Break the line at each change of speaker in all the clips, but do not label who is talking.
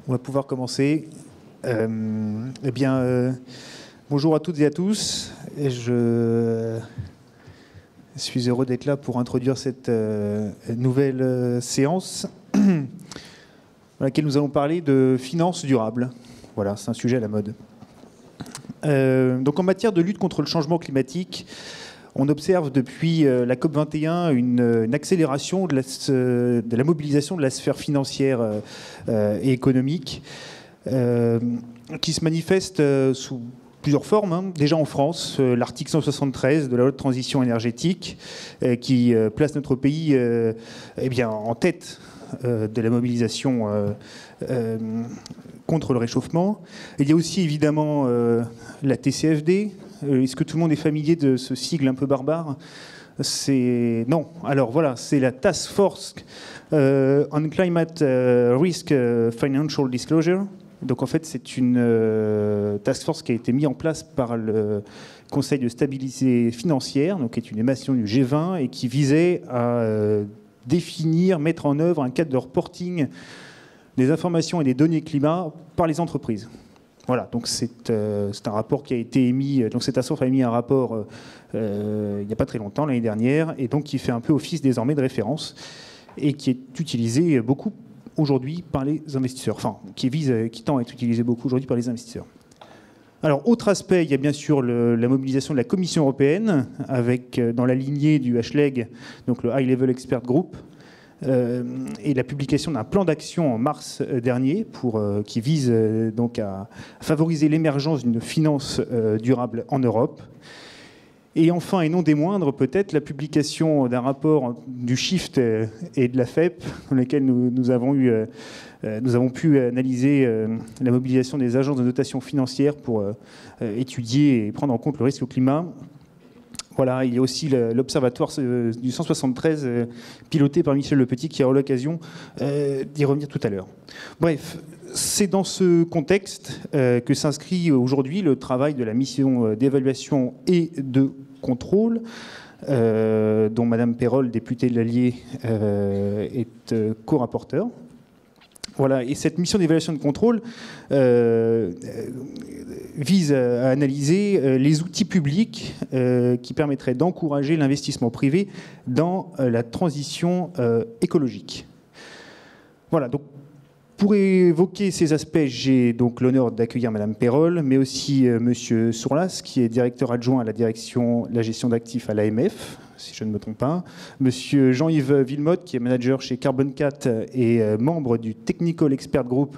On va pouvoir commencer. Bonjour à toutes et à tous. Et je suis heureux d'être là pour introduire cette nouvelle séance dans laquelle nous allons parler de finances durables. Voilà, c'est un sujet à la mode. Donc en matière de lutte contre le changement climatique, on observe depuis la COP21 une accélération de la mobilisation de la sphère financière et économique qui se manifeste sous plusieurs formes. Déjà en France, l'article 173 de la loi de transition énergétique qui place notre pays en tête de la mobilisation contre le réchauffement. Il y a aussi évidemment la TCFD. Est-ce que tout le monde est familier de ce sigle un peu barbare ? Non. Alors voilà, c'est la Task Force on Climate Risk Financial Disclosure. Donc en fait, c'est une task force qui a été mise en place par le Conseil de stabilité financière, donc qui est une émanation du G20 et qui visait à définir, mettre en œuvre un cadre de reporting des informations et des données climat par les entreprises. Voilà, donc c'est un rapport qui a été émis. Donc cette task force a émis un rapport il n'y a pas très longtemps, l'année dernière, et donc qui fait un peu office désormais de référence et qui est utilisé beaucoup aujourd'hui par les investisseurs, enfin, qui tend à être utilisé beaucoup aujourd'hui par les investisseurs. Alors, autre aspect, il y a bien sûr la mobilisation de la Commission européenne, avec, dans la lignée du HLEG, donc le High Level Expert Group, et la publication d'un plan d'action en mars dernier qui vise donc à favoriser l'émergence d'une finance durable en Europe. Et enfin, et non des moindres, peut-être la publication d'un rapport du Shift et de la FEP, dans lequel nous avons pu analyser la mobilisation des agences de notation financière pour étudier et prendre en compte le risque au climat. Voilà, il y a aussi l'observatoire du 173 piloté par Michel Lepetit qui aura l'occasion d'y revenir tout à l'heure. Bref, c'est dans ce contexte que s'inscrit aujourd'hui le travail de la mission d'évaluation et de contrôle, dont Madame Perol, députée de l'Allier, est co-rapporteure. Voilà, et cette mission d'évaluation et de contrôle vise à analyser les outils publics qui permettraient d'encourager l'investissement privé dans la transition écologique. Voilà, donc pour évoquer ces aspects, j'ai donc l'honneur d'accueillir Madame Perol, mais aussi Monsieur Sourlas, qui est directeur adjoint à la direction de la gestion d'actifs à l'AMF, si je ne me trompe pas. Monsieur Jean-Yves Villemotte, qui est manager chez Carbon 4 et membre du Technical Expert Group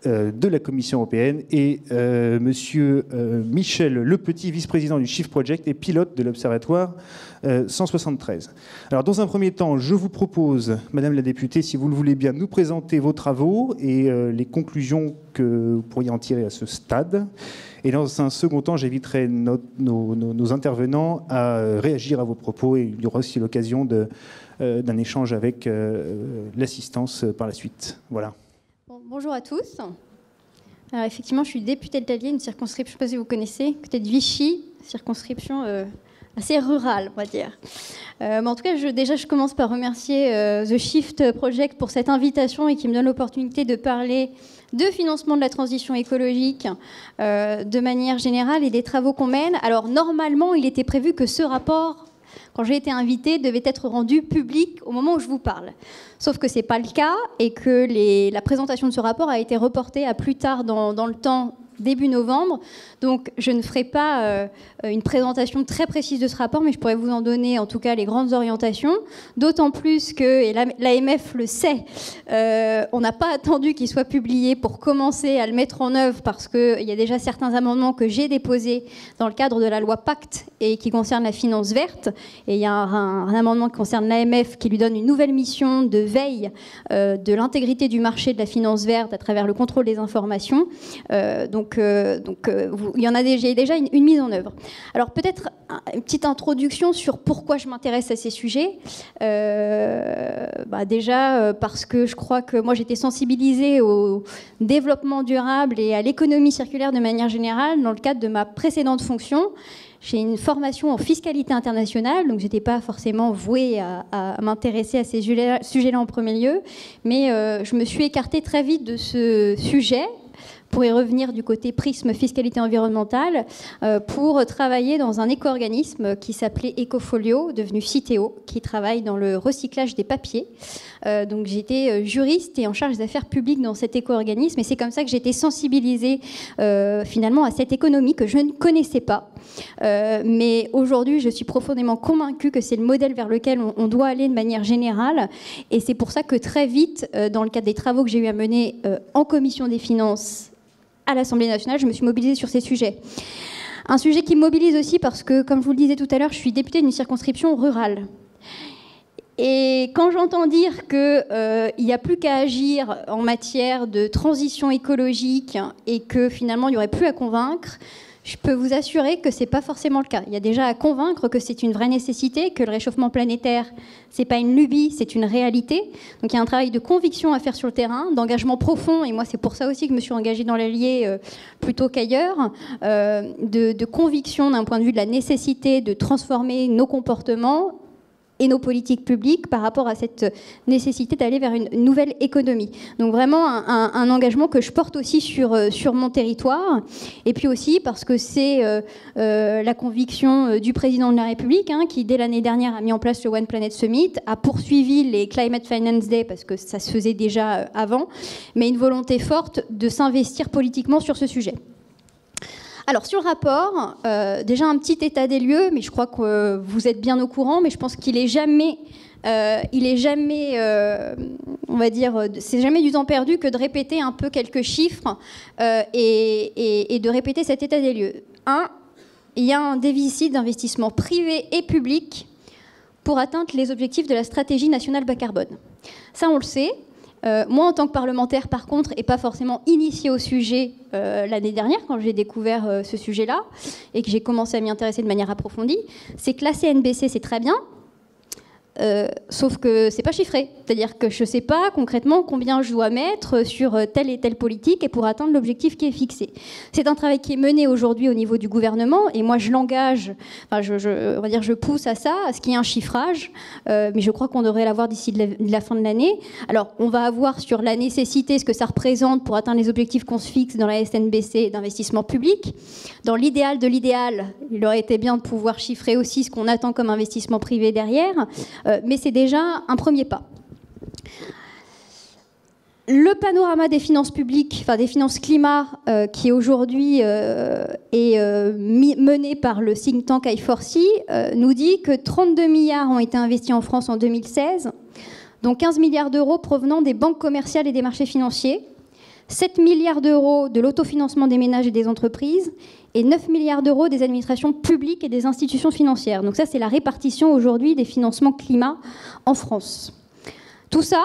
de la Commission européenne, et Monsieur Michel Lepetit, vice-président du Shift Project et pilote de l'Observatoire 173. Alors, dans un premier temps, je vous propose, Madame la députée, si vous le voulez bien, nous présenter vos travaux et les conclusions que vous pourriez en tirer à ce stade. Et dans un second temps, j'inviterai nos intervenants à réagir à vos propos, et il y aura aussi l'occasion d'un échange avec l'assistance par la suite. Voilà.
Bonjour à tous. Alors effectivement, je suis députée de l'Allier, une circonscription, je ne sais pas si vous connaissez, peut-être Vichy, circonscription assez rurale, on va dire. Mais en tout cas, je commence par remercier The Shift Project pour cette invitation et qui me donne l'opportunité de parler de financement de la transition écologique de manière générale et des travaux qu'on mène. Alors normalement, il était prévu que ce rapport, quand j'ai été invitée, devait être rendu public au moment où je vous parle. Sauf que ce n'est pas le cas et que la présentation de ce rapport a été reportée à plus tard dans le temps, début novembre. Donc, je ne ferai pas une présentation très précise de ce rapport, mais je pourrais vous en donner en tout cas les grandes orientations. D'autant plus que, et l'AMF le sait, on n'a pas attendu qu'il soit publié pour commencer à le mettre en œuvre parce qu'il y a déjà certains amendements que j'ai déposés dans le cadre de la loi Pacte et qui concernent la finance verte. Et il y a un amendement qui concerne l'AMF qui lui donne une nouvelle mission de veille de l'intégrité du marché de la finance verte à travers le contrôle des informations. Il y en a déjà une mise en œuvre. Alors peut-être une petite introduction sur pourquoi je m'intéresse à ces sujets. Déjà parce que je crois que moi j'étais sensibilisée au développement durable et à l'économie circulaire de manière générale dans le cadre de ma précédente fonction. J'ai une formation en fiscalité internationale, donc je n'étais pas forcément vouée à m'intéresser à ces sujets-là en premier lieu, mais je me suis écartée très vite de ce sujet, pour y revenir du côté prisme fiscalité environnementale, pour travailler dans un éco-organisme qui s'appelait Ecofolio, devenu Citeo, qui travaille dans le recyclage des papiers. Donc j'étais juriste et en charge des affaires publiques dans cet éco-organisme, et c'est comme ça que j'ai été sensibilisée finalement à cette économie que je ne connaissais pas. Mais aujourd'hui, je suis profondément convaincue que c'est le modèle vers lequel on doit aller de manière générale, et c'est pour ça que très vite, dans le cadre des travaux que j'ai eu à mener en commission des finances à l'Assemblée nationale, je me suis mobilisée sur ces sujets. Un sujet qui me mobilise aussi parce que, comme je vous le disais tout à l'heure, je suis députée d'une circonscription rurale. Et quand j'entends dire qu'il n'y a plus qu'à agir en matière de transition écologique et que finalement il n'y aurait plus à convaincre, je peux vous assurer que ce n'est pas forcément le cas. Il y a déjà à convaincre que c'est une vraie nécessité, que le réchauffement planétaire, ce n'est pas une lubie, c'est une réalité. Donc il y a un travail de conviction à faire sur le terrain, d'engagement profond, et moi c'est pour ça aussi que je me suis engagée dans l'Allier plutôt qu'ailleurs, de conviction d'un point de vue de la nécessité de transformer nos comportements et nos politiques publiques par rapport à cette nécessité d'aller vers une nouvelle économie. Donc vraiment un engagement que je porte aussi sur mon territoire, et puis aussi parce que c'est la conviction du président de la République, qui dès l'année dernière a mis en place le One Planet Summit, a poursuivi les Climate Finance Day parce que ça se faisait déjà avant, mais une volonté forte de s'investir politiquement sur ce sujet. Alors sur le rapport, déjà un petit état des lieux, mais je crois que vous êtes bien au courant, mais je pense qu'il est jamais, on va dire, c'est jamais du temps perdu que de répéter un peu quelques chiffres et de répéter cet état des lieux. Il y a un déficit d'investissement privé et public pour atteindre les objectifs de la stratégie nationale bas carbone. Ça, on le sait. Moi, en tant que parlementaire, par contre, et pas forcément initiée au sujet l'année dernière, quand j'ai découvert ce sujet-là, et que j'ai commencé à m'y intéresser de manière approfondie, c'est que la CNBC, c'est très bien, sauf que c'est pas chiffré. C'est-à-dire que je ne sais pas concrètement combien je dois mettre sur telle et telle politique et pour atteindre l'objectif qui est fixé. C'est un travail qui est mené aujourd'hui au niveau du gouvernement, et moi je l'engage, on va dire je pousse à ça, à ce qu'il y ait un chiffrage, mais je crois qu'on devrait l'avoir d'ici la fin de l'année. Alors on va avoir sur la nécessité, ce que ça représente pour atteindre les objectifs qu'on se fixe dans la SNBC d'investissement public. Dans l'idéal de l'idéal, il aurait été bien de pouvoir chiffrer aussi ce qu'on attend comme investissement privé derrière, mais c'est déjà un premier pas. Le panorama des finances publiques, enfin des finances climat, qui aujourd'hui est mené par le think tank I4C, nous dit que 32 milliards ont été investis en France en 2016, dont 15 milliards d'euros provenant des banques commerciales et des marchés financiers, 7 milliards d'euros de l'autofinancement des ménages et des entreprises, et 9 milliards d'euros des administrations publiques et des institutions financières. Donc ça, c'est la répartition aujourd'hui des financements climat en France. Tout ça,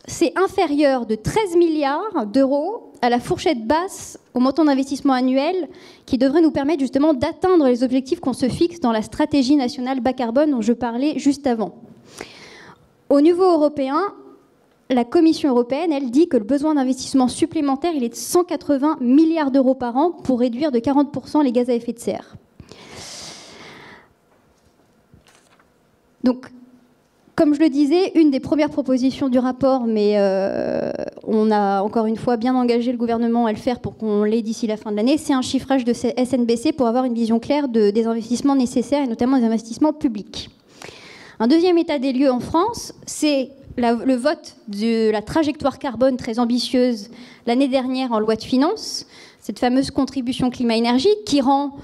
c'est inférieur de 13 milliards d'euros à la fourchette basse au montant d'investissement annuel qui devrait nous permettre justement d'atteindre les objectifs qu'on se fixe dans la stratégie nationale bas carbone dont je parlais juste avant. Au niveau européen, la Commission européenne, elle dit que le besoin d'investissement supplémentaire, il est de 180 milliards d'euros par an pour réduire de 40% les gaz à effet de serre. Donc, comme je le disais, une des premières propositions du rapport, mais on a encore une fois bien engagé le gouvernement à le faire pour qu'on l'ait d'ici la fin de l'année, c'est un chiffrage de SNBC pour avoir une vision claire des investissements nécessaires et notamment des investissements publics. Un deuxième état des lieux en France, c'est le vote de la trajectoire carbone très ambitieuse l'année dernière en loi de finances, cette fameuse contribution climat-énergie qui rend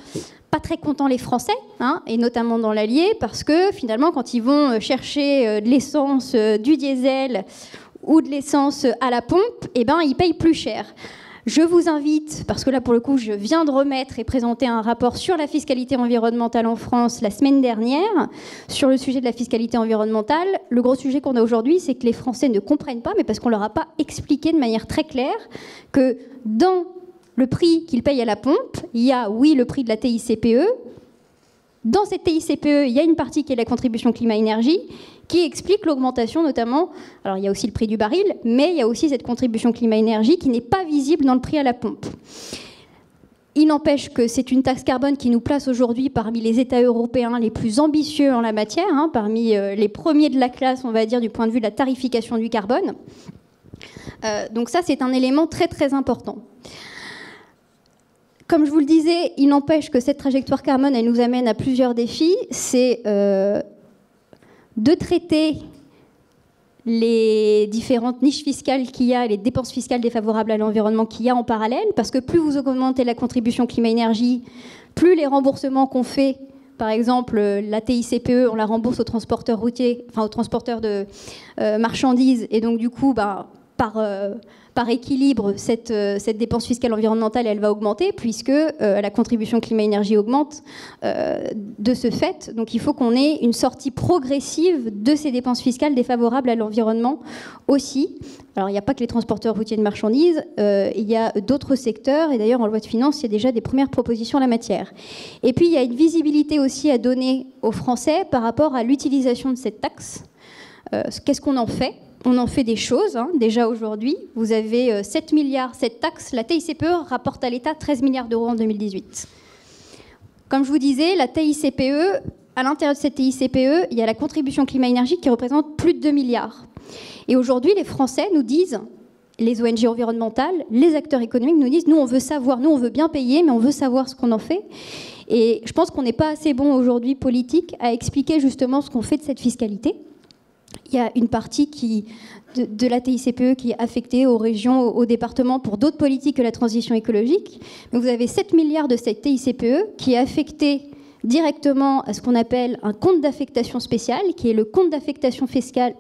pas très contents les Français, et notamment dans l'Allier, parce que finalement, quand ils vont chercher de l'essence, du diesel ou de l'essence à la pompe, ils payent plus cher. Je vous invite, parce que là, pour le coup, je viens de remettre et présenter un rapport sur la fiscalité environnementale en France la semaine dernière, sur le sujet de la fiscalité environnementale. Le gros sujet qu'on a aujourd'hui, c'est que les Français ne comprennent pas, mais parce qu'on ne leur a pas expliqué de manière très claire que dans le prix qu'ils payent à la pompe, il y a, oui, le prix de la TICPE. Dans cette TICPE, il y a une partie qui est la contribution climat-énergie, qui explique l'augmentation notamment, alors il y a aussi le prix du baril, mais il y a aussi cette contribution climat-énergie qui n'est pas visible dans le prix à la pompe. Il n'empêche que c'est une taxe carbone qui nous place aujourd'hui parmi les États européens les plus ambitieux en la matière, hein, parmi les premiers de la classe, on va dire, du point de vue de la tarification du carbone. Donc ça, c'est un élément très très important. Comme je vous le disais, il n'empêche que cette trajectoire carbone, elle nous amène à plusieurs défis. C'est de traiter les différentes niches fiscales qu'il y a, les dépenses fiscales défavorables à l'environnement qu'il y a en parallèle, parce que plus vous augmentez la contribution climat-énergie, plus les remboursements qu'on fait, par exemple la TICPE, on la rembourse aux transporteurs routiers, enfin aux transporteurs de marchandises, et donc du coup, par équilibre, cette dépense fiscale environnementale, elle va augmenter, puisque la contribution climat-énergie augmente de ce fait. Donc il faut qu'on ait une sortie progressive de ces dépenses fiscales défavorables à l'environnement aussi. Alors il n'y a pas que les transporteurs routiers de marchandises, il y a d'autres secteurs, et d'ailleurs en loi de finances, il y a déjà des premières propositions en la matière. Et puis il y a une visibilité aussi à donner aux Français par rapport à l'utilisation de cette taxe. Qu'est-ce qu'on en fait ? On en fait des choses, hein. Déjà aujourd'hui, vous avez 7 milliards, cette taxe, la TICPE rapporte à l'État 13 milliards d'euros en 2018. Comme je vous disais, la TICPE, à l'intérieur de cette TICPE, il y a la contribution climat-énergie qui représente plus de 2 milliards. Et aujourd'hui, les Français nous disent, les ONG environnementales, les acteurs économiques nous disent, nous on veut savoir, nous on veut bien payer, mais on veut savoir ce qu'on en fait. Et je pense qu'on n'est pas assez bon aujourd'hui, politique, à expliquer justement ce qu'on fait de cette fiscalité. Il y a une partie de la TICPE qui est affectée aux régions, aux départements pour d'autres politiques que la transition écologique. Mais vous avez 7 milliards de cette TICPE qui est affectée directement à ce qu'on appelle un compte d'affectation spéciale, qui est le compte d'affectation spéciale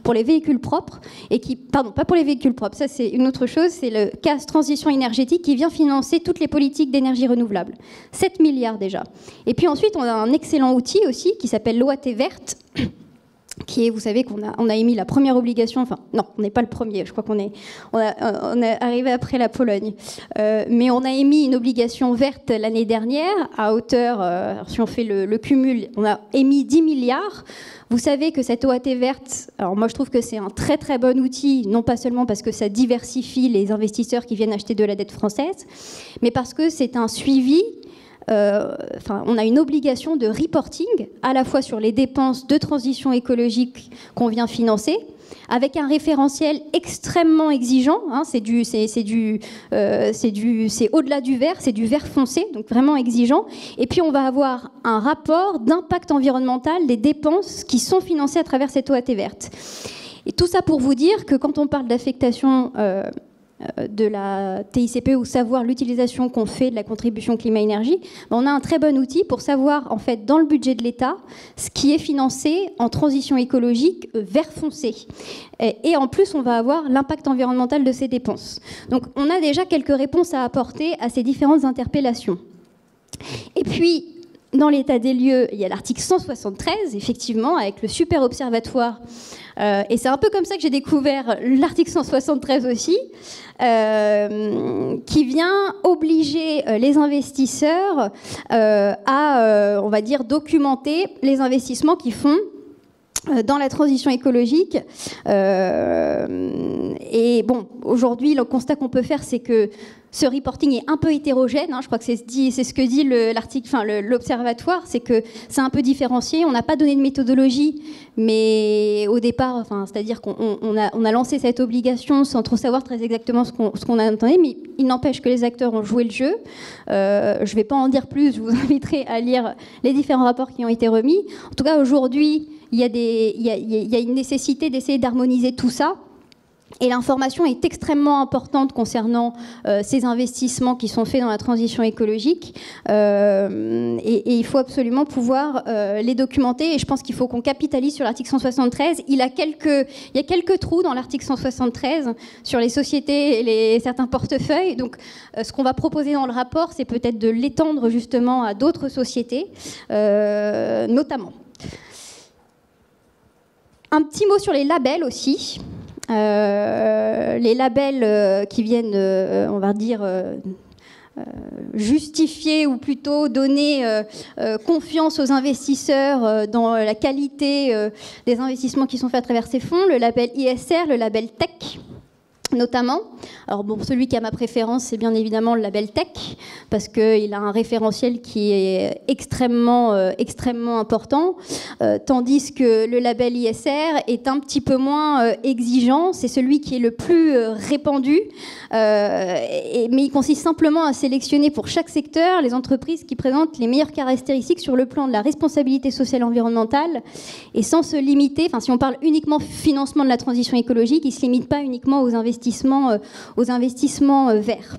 pour les véhicules propres, et qui, pardon, pas pour les véhicules propres, ça c'est une autre chose, c'est le CAS Transition énergétique qui vient financer toutes les politiques d'énergie renouvelable. 7 milliards déjà. Et puis ensuite, on a un excellent outil aussi qui s'appelle l'OAT verte, qui est, vous savez qu'on a émis la première obligation, enfin non, on n'est pas le premier, je crois qu'on est arrivé après la Pologne, mais on a émis une obligation verte l'année dernière à hauteur, si on fait le cumul, on a émis 10 milliards. Vous savez que cette OAT verte, alors moi je trouve que c'est un très très bon outil, non pas seulement parce que ça diversifie les investisseurs qui viennent acheter de la dette française, mais parce que c'est un suivi. On a une obligation de reporting à la fois sur les dépenses de transition écologique qu'on vient financer, avec un référentiel extrêmement exigeant. Hein, c'est au-delà du vert, c'est du vert foncé, donc vraiment exigeant. Et puis on va avoir un rapport d'impact environnemental des dépenses qui sont financées à travers cette OAT verte. Et tout ça pour vous dire que quand on parle d'affectation de la TICPE ou savoir l'utilisation qu'on fait de la contribution climat-énergie, on a un très bon outil pour savoir en fait dans le budget de l'État ce qui est financé en transition écologique vert foncé. Et en plus, on va avoir l'impact environnemental de ces dépenses. Donc on a déjà quelques réponses à apporter à ces différentes interpellations. Et puis, dans l'état des lieux, il y a l'article 173, effectivement, avec le super observatoire. Et c'est un peu comme ça que j'ai découvert l'article 173 aussi, qui vient obliger les investisseurs à, on va dire, documenter les investissements qu'ils font dans la transition écologique. Et bon, aujourd'hui, le constat qu'on peut faire, c'est que ce reporting est un peu hétérogène. Hein, je crois que c'est ce que dit l'article, l'observatoire, c'est que c'est un peu différencié. On n'a pas donné de méthodologie, mais au départ, c'est-à-dire qu'on a lancé cette obligation sans trop savoir très exactement ce qu'on attendait. Mais il n'empêche que les acteurs ont joué le jeu. Je ne vais pas en dire plus. Je vous inviterai à lire les différents rapports qui ont été remis. En tout cas, aujourd'hui, il y a une nécessité d'essayer d'harmoniser tout ça. Et l'information est extrêmement importante concernant ces investissements qui sont faits dans la transition écologique. Et il faut absolument pouvoir les documenter. Et je pense qu'il faut qu'on capitalise sur l'article 173. Il y a quelques trous dans l'article 173 sur les sociétés et certains portefeuilles. Donc, ce qu'on va proposer dans le rapport, c'est peut-être de l'étendre justement à d'autres sociétés, notamment. Un petit mot sur les labels aussi. Les labels qui viennent, on va dire, justifier ou plutôt donner confiance aux investisseurs dans la qualité des investissements qui sont faits à travers ces fonds, le label ISR, le label TEC. Notamment, alors bon, celui qui a ma préférence, c'est bien évidemment le label Tech, parce qu'il a un référentiel qui est extrêmement important, tandis que le label ISR est un petit peu moins exigeant, c'est celui qui est le plus répandu, mais il consiste simplement à sélectionner pour chaque secteur les entreprises qui présentent les meilleures caractéristiques sur le plan de la responsabilité sociale et environnementale, et sans se limiter, enfin si on parle uniquement financement de la transition écologique, il ne se limite pas uniquement aux investissements verts.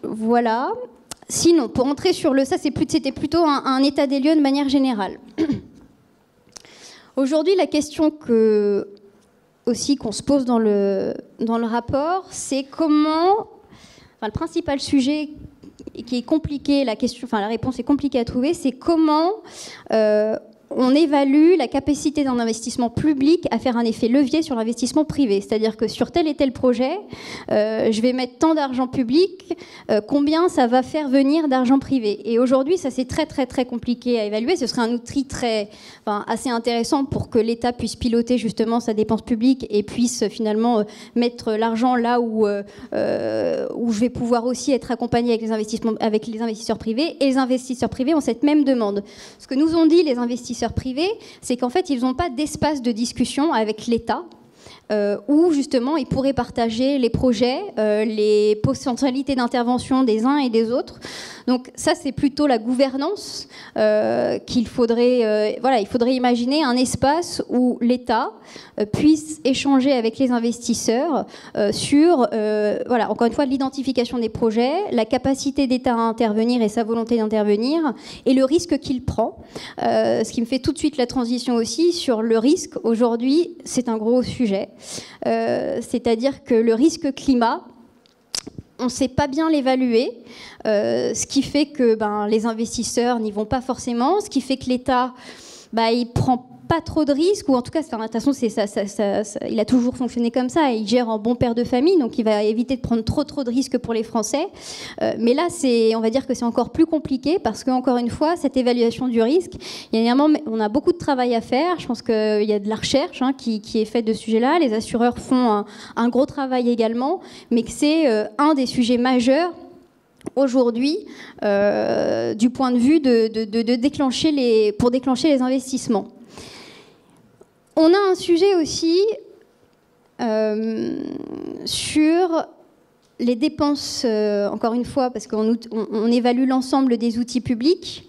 Voilà. Sinon, pour entrer sur ça, c'était plutôt un état des lieux de manière générale. Aujourd'hui, la question qu'on se pose dans le rapport, c'est comment... le principal sujet qui est compliqué, la réponse est compliquée à trouver, c'est comment on évalue la capacité d'un investissement public à faire un effet levier sur l'investissement privé. C'est-à-dire que sur tel et tel projet, je vais mettre tant d'argent public, combien ça va faire venir d'argent privé. Et aujourd'hui, ça c'est très très très compliqué à évaluer. Ce serait un outil assez intéressant pour que l'État puisse piloter justement sa dépense publique et puisse finalement mettre l'argent là où je vais pouvoir aussi être accompagné avec les investisseurs privés. Et les investisseurs privés ont cette même demande. Ce que nous ont dit les investisseurs privés, c'est qu'en fait, ils n'ont pas d'espace de discussion avec l'État où justement ils pourraient partager les projets, les potentialités d'intervention des uns et des autres. Donc ça, c'est plutôt la gouvernance qu'il faudrait... il faudrait imaginer un espace où l'État puisse échanger avec les investisseurs sur, encore une fois, l'identification des projets, la capacité d'État à intervenir et sa volonté d'intervenir, et le risque qu'il prend. Ce qui me fait tout de suite la transition aussi sur le risque. Aujourd'hui, c'est un gros sujet. C'est-à-dire que le risque climat, on ne sait pas bien l'évaluer, ce qui fait que les investisseurs n'y vont pas forcément, ce qui fait que l'État, il prend pas trop de risques, ou en tout cas, de toute façon, il a toujours fonctionné comme ça, il gère en bon père de famille, donc il va éviter de prendre trop de risques pour les Français. Mais là, on va dire que c'est encore plus compliqué, parce qu'encore une fois, cette évaluation du risque, on a beaucoup de travail à faire. Je pense qu'il y a de la recherche qui est faite de ce sujet-là. Les assureurs font un gros travail également, mais que c'est un des sujets majeurs aujourd'hui, du point de vue pour déclencher les investissements. On a un sujet aussi sur les dépenses, encore une fois, parce qu'on évalue l'ensemble des outils publics.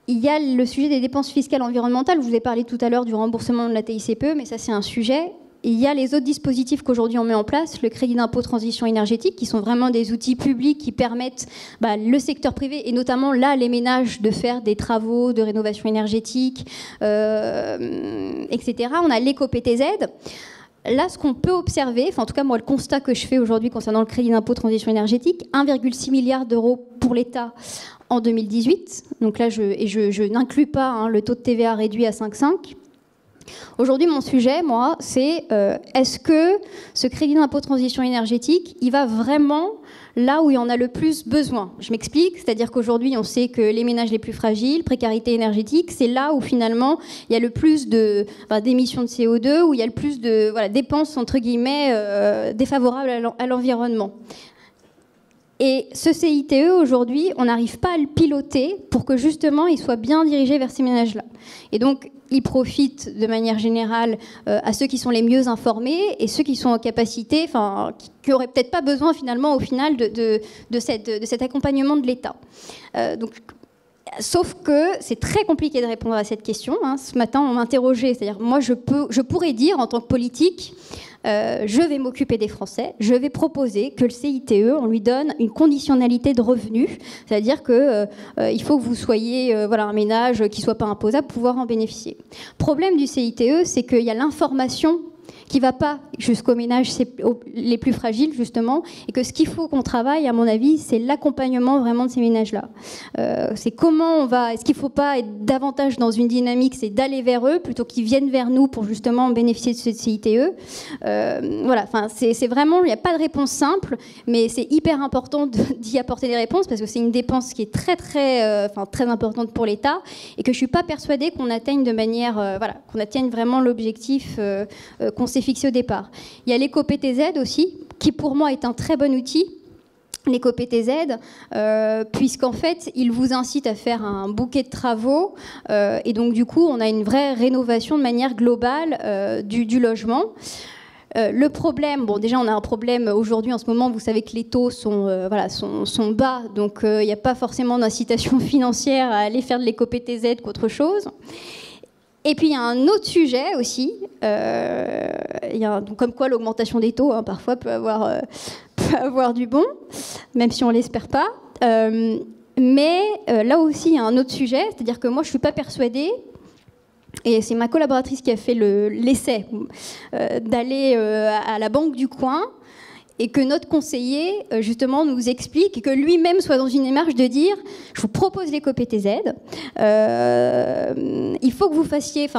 Il y a le sujet des dépenses fiscales environnementales. Je vous ai parlé tout à l'heure du remboursement de la TICPE, mais ça, c'est un sujet. Il y a les autres dispositifs qu'aujourd'hui on met en place, le crédit d'impôt transition énergétique, qui sont vraiment des outils publics qui permettent le secteur privé, et notamment là les ménages, de faire des travaux de rénovation énergétique, etc. On a l'éco-PTZ. Là, ce qu'on peut observer, en tout cas moi le constat que je fais aujourd'hui concernant le crédit d'impôt transition énergétique, 1,6 milliard d'euros pour l'État en 2018. Donc là, je n'inclus pas le taux de TVA réduit à 5,5. Aujourd'hui, mon sujet, moi, c'est est-ce que ce crédit d'impôt transition énergétique, il va vraiment là où il y en a le plus besoin? Je m'explique, c'est-à-dire qu'aujourd'hui, on sait que les ménages les plus fragiles, précarité énergétique, c'est là où finalement il y a le plus d'émissions de CO2, où il y a le plus de dépenses, entre guillemets, défavorables à l'environnement. Et ce CITE, aujourd'hui, on n'arrive pas à le piloter pour que justement il soit bien dirigé vers ces ménages-là. Et donc, il profite de manière générale à ceux qui sont les mieux informés et ceux qui sont en capacité, qui n'auraient peut-être pas besoin finalement au final de cet accompagnement de l'État. Sauf que c'est très compliqué de répondre à cette question. Ce matin, on m'interrogeait, c'est-à-dire moi je pourrais dire en tant que politique, je vais m'occuper des Français, je vais proposer que le CITE, on lui donne une conditionnalité de revenus, c'est-à-dire qu'il faut que vous soyez un ménage qui ne soit pas imposable pour pouvoir en bénéficier. Le problème du CITE, c'est qu'il y a l'information qui ne va pas jusqu'aux ménages les plus fragiles, justement, et que ce qu'il faut qu'on travaille, à mon avis, c'est l'accompagnement vraiment de ces ménages-là. C'est comment on va... Est-ce qu'il ne faut pas être davantage dans une dynamique, c'est d'aller vers eux, plutôt qu'ils viennent vers nous pour justement bénéficier de ce CITE. Voilà, enfin, c'est vraiment... Il n'y a pas de réponse simple, mais c'est hyper important d'y apporter des réponses, parce que c'est une dépense qui est très importante pour l'État, et que je ne suis pas persuadée qu'on atteigne de manière... qu'on atteigne vraiment l'objectif qu'on s'est fixé au départ. Il y a l'éco-PTZ aussi, qui pour moi est un très bon outil, l'éco-PTZ, puisqu'en fait, il vous incite à faire un bouquet de travaux, et donc du coup, on a une vraie rénovation de manière globale du logement. Le problème, bon déjà on a un problème aujourd'hui en ce moment, vous savez que les taux sont bas, donc il n'y a pas forcément d'incitation financière à aller faire de l'éco-PTZ qu'autre chose. Et puis il y a un autre sujet aussi, donc, comme quoi l'augmentation des taux parfois peut avoir du bon, même si on ne l'espère pas. Mais là aussi il y a un autre sujet, c'est-à-dire que moi je ne suis pas persuadée, et c'est ma collaboratrice qui a fait l'essai d'aller à la banque du coin, et que notre conseiller, justement, nous explique, et que lui-même soit dans une démarche de dire, je vous propose l'éco-PTZ, il faut que vous fassiez,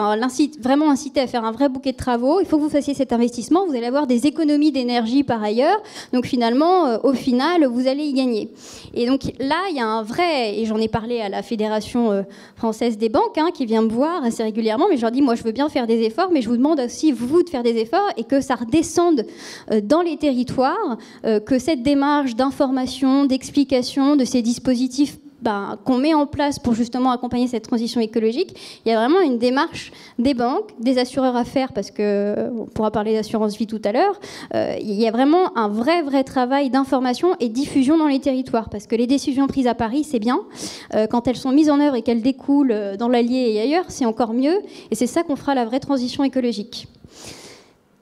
vraiment inciter à faire un vrai bouquet de travaux, il faut que vous fassiez cet investissement, vous allez avoir des économies d'énergie par ailleurs, donc finalement, au final, vous allez y gagner. Et donc là, il y a un vrai, et j'en ai parlé à la Fédération française des banques, qui vient me voir assez régulièrement, mais je leur dis, moi, je veux bien faire des efforts, mais je vous demande aussi, vous, de faire des efforts, et que ça redescende dans les territoires, que cette démarche d'information, d'explication de ces dispositifs qu'on met en place pour justement accompagner cette transition écologique, il y a vraiment une démarche des banques, des assureurs à faire, parce qu'on pourra parler d'assurance vie tout à l'heure, il y a vraiment un vrai travail d'information et de diffusion dans les territoires, parce que les décisions prises à Paris, c'est bien, quand elles sont mises en œuvre et qu'elles découlent dans l'Allier et ailleurs, c'est encore mieux, et c'est ça qu'on fera la vraie transition écologique.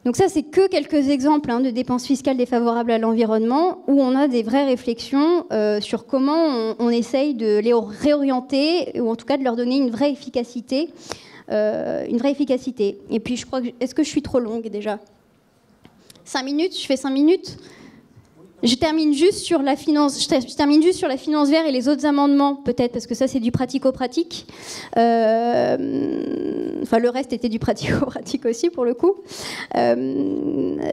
Donc ça, c'est que quelques exemples de dépenses fiscales défavorables à l'environnement, où on a des vraies réflexions sur comment on essaye de les réorienter, ou en tout cas de leur donner une vraie efficacité. Et puis, je crois est-ce que je suis trop longue déjà ? 5 minutes ? Je fais 5 minutes ? Je termine juste sur la finance. Je termine juste sur la finance verte et les autres amendements, peut-être, parce que ça c'est du pratico-pratique. Le reste était du pratico-pratique aussi pour le coup.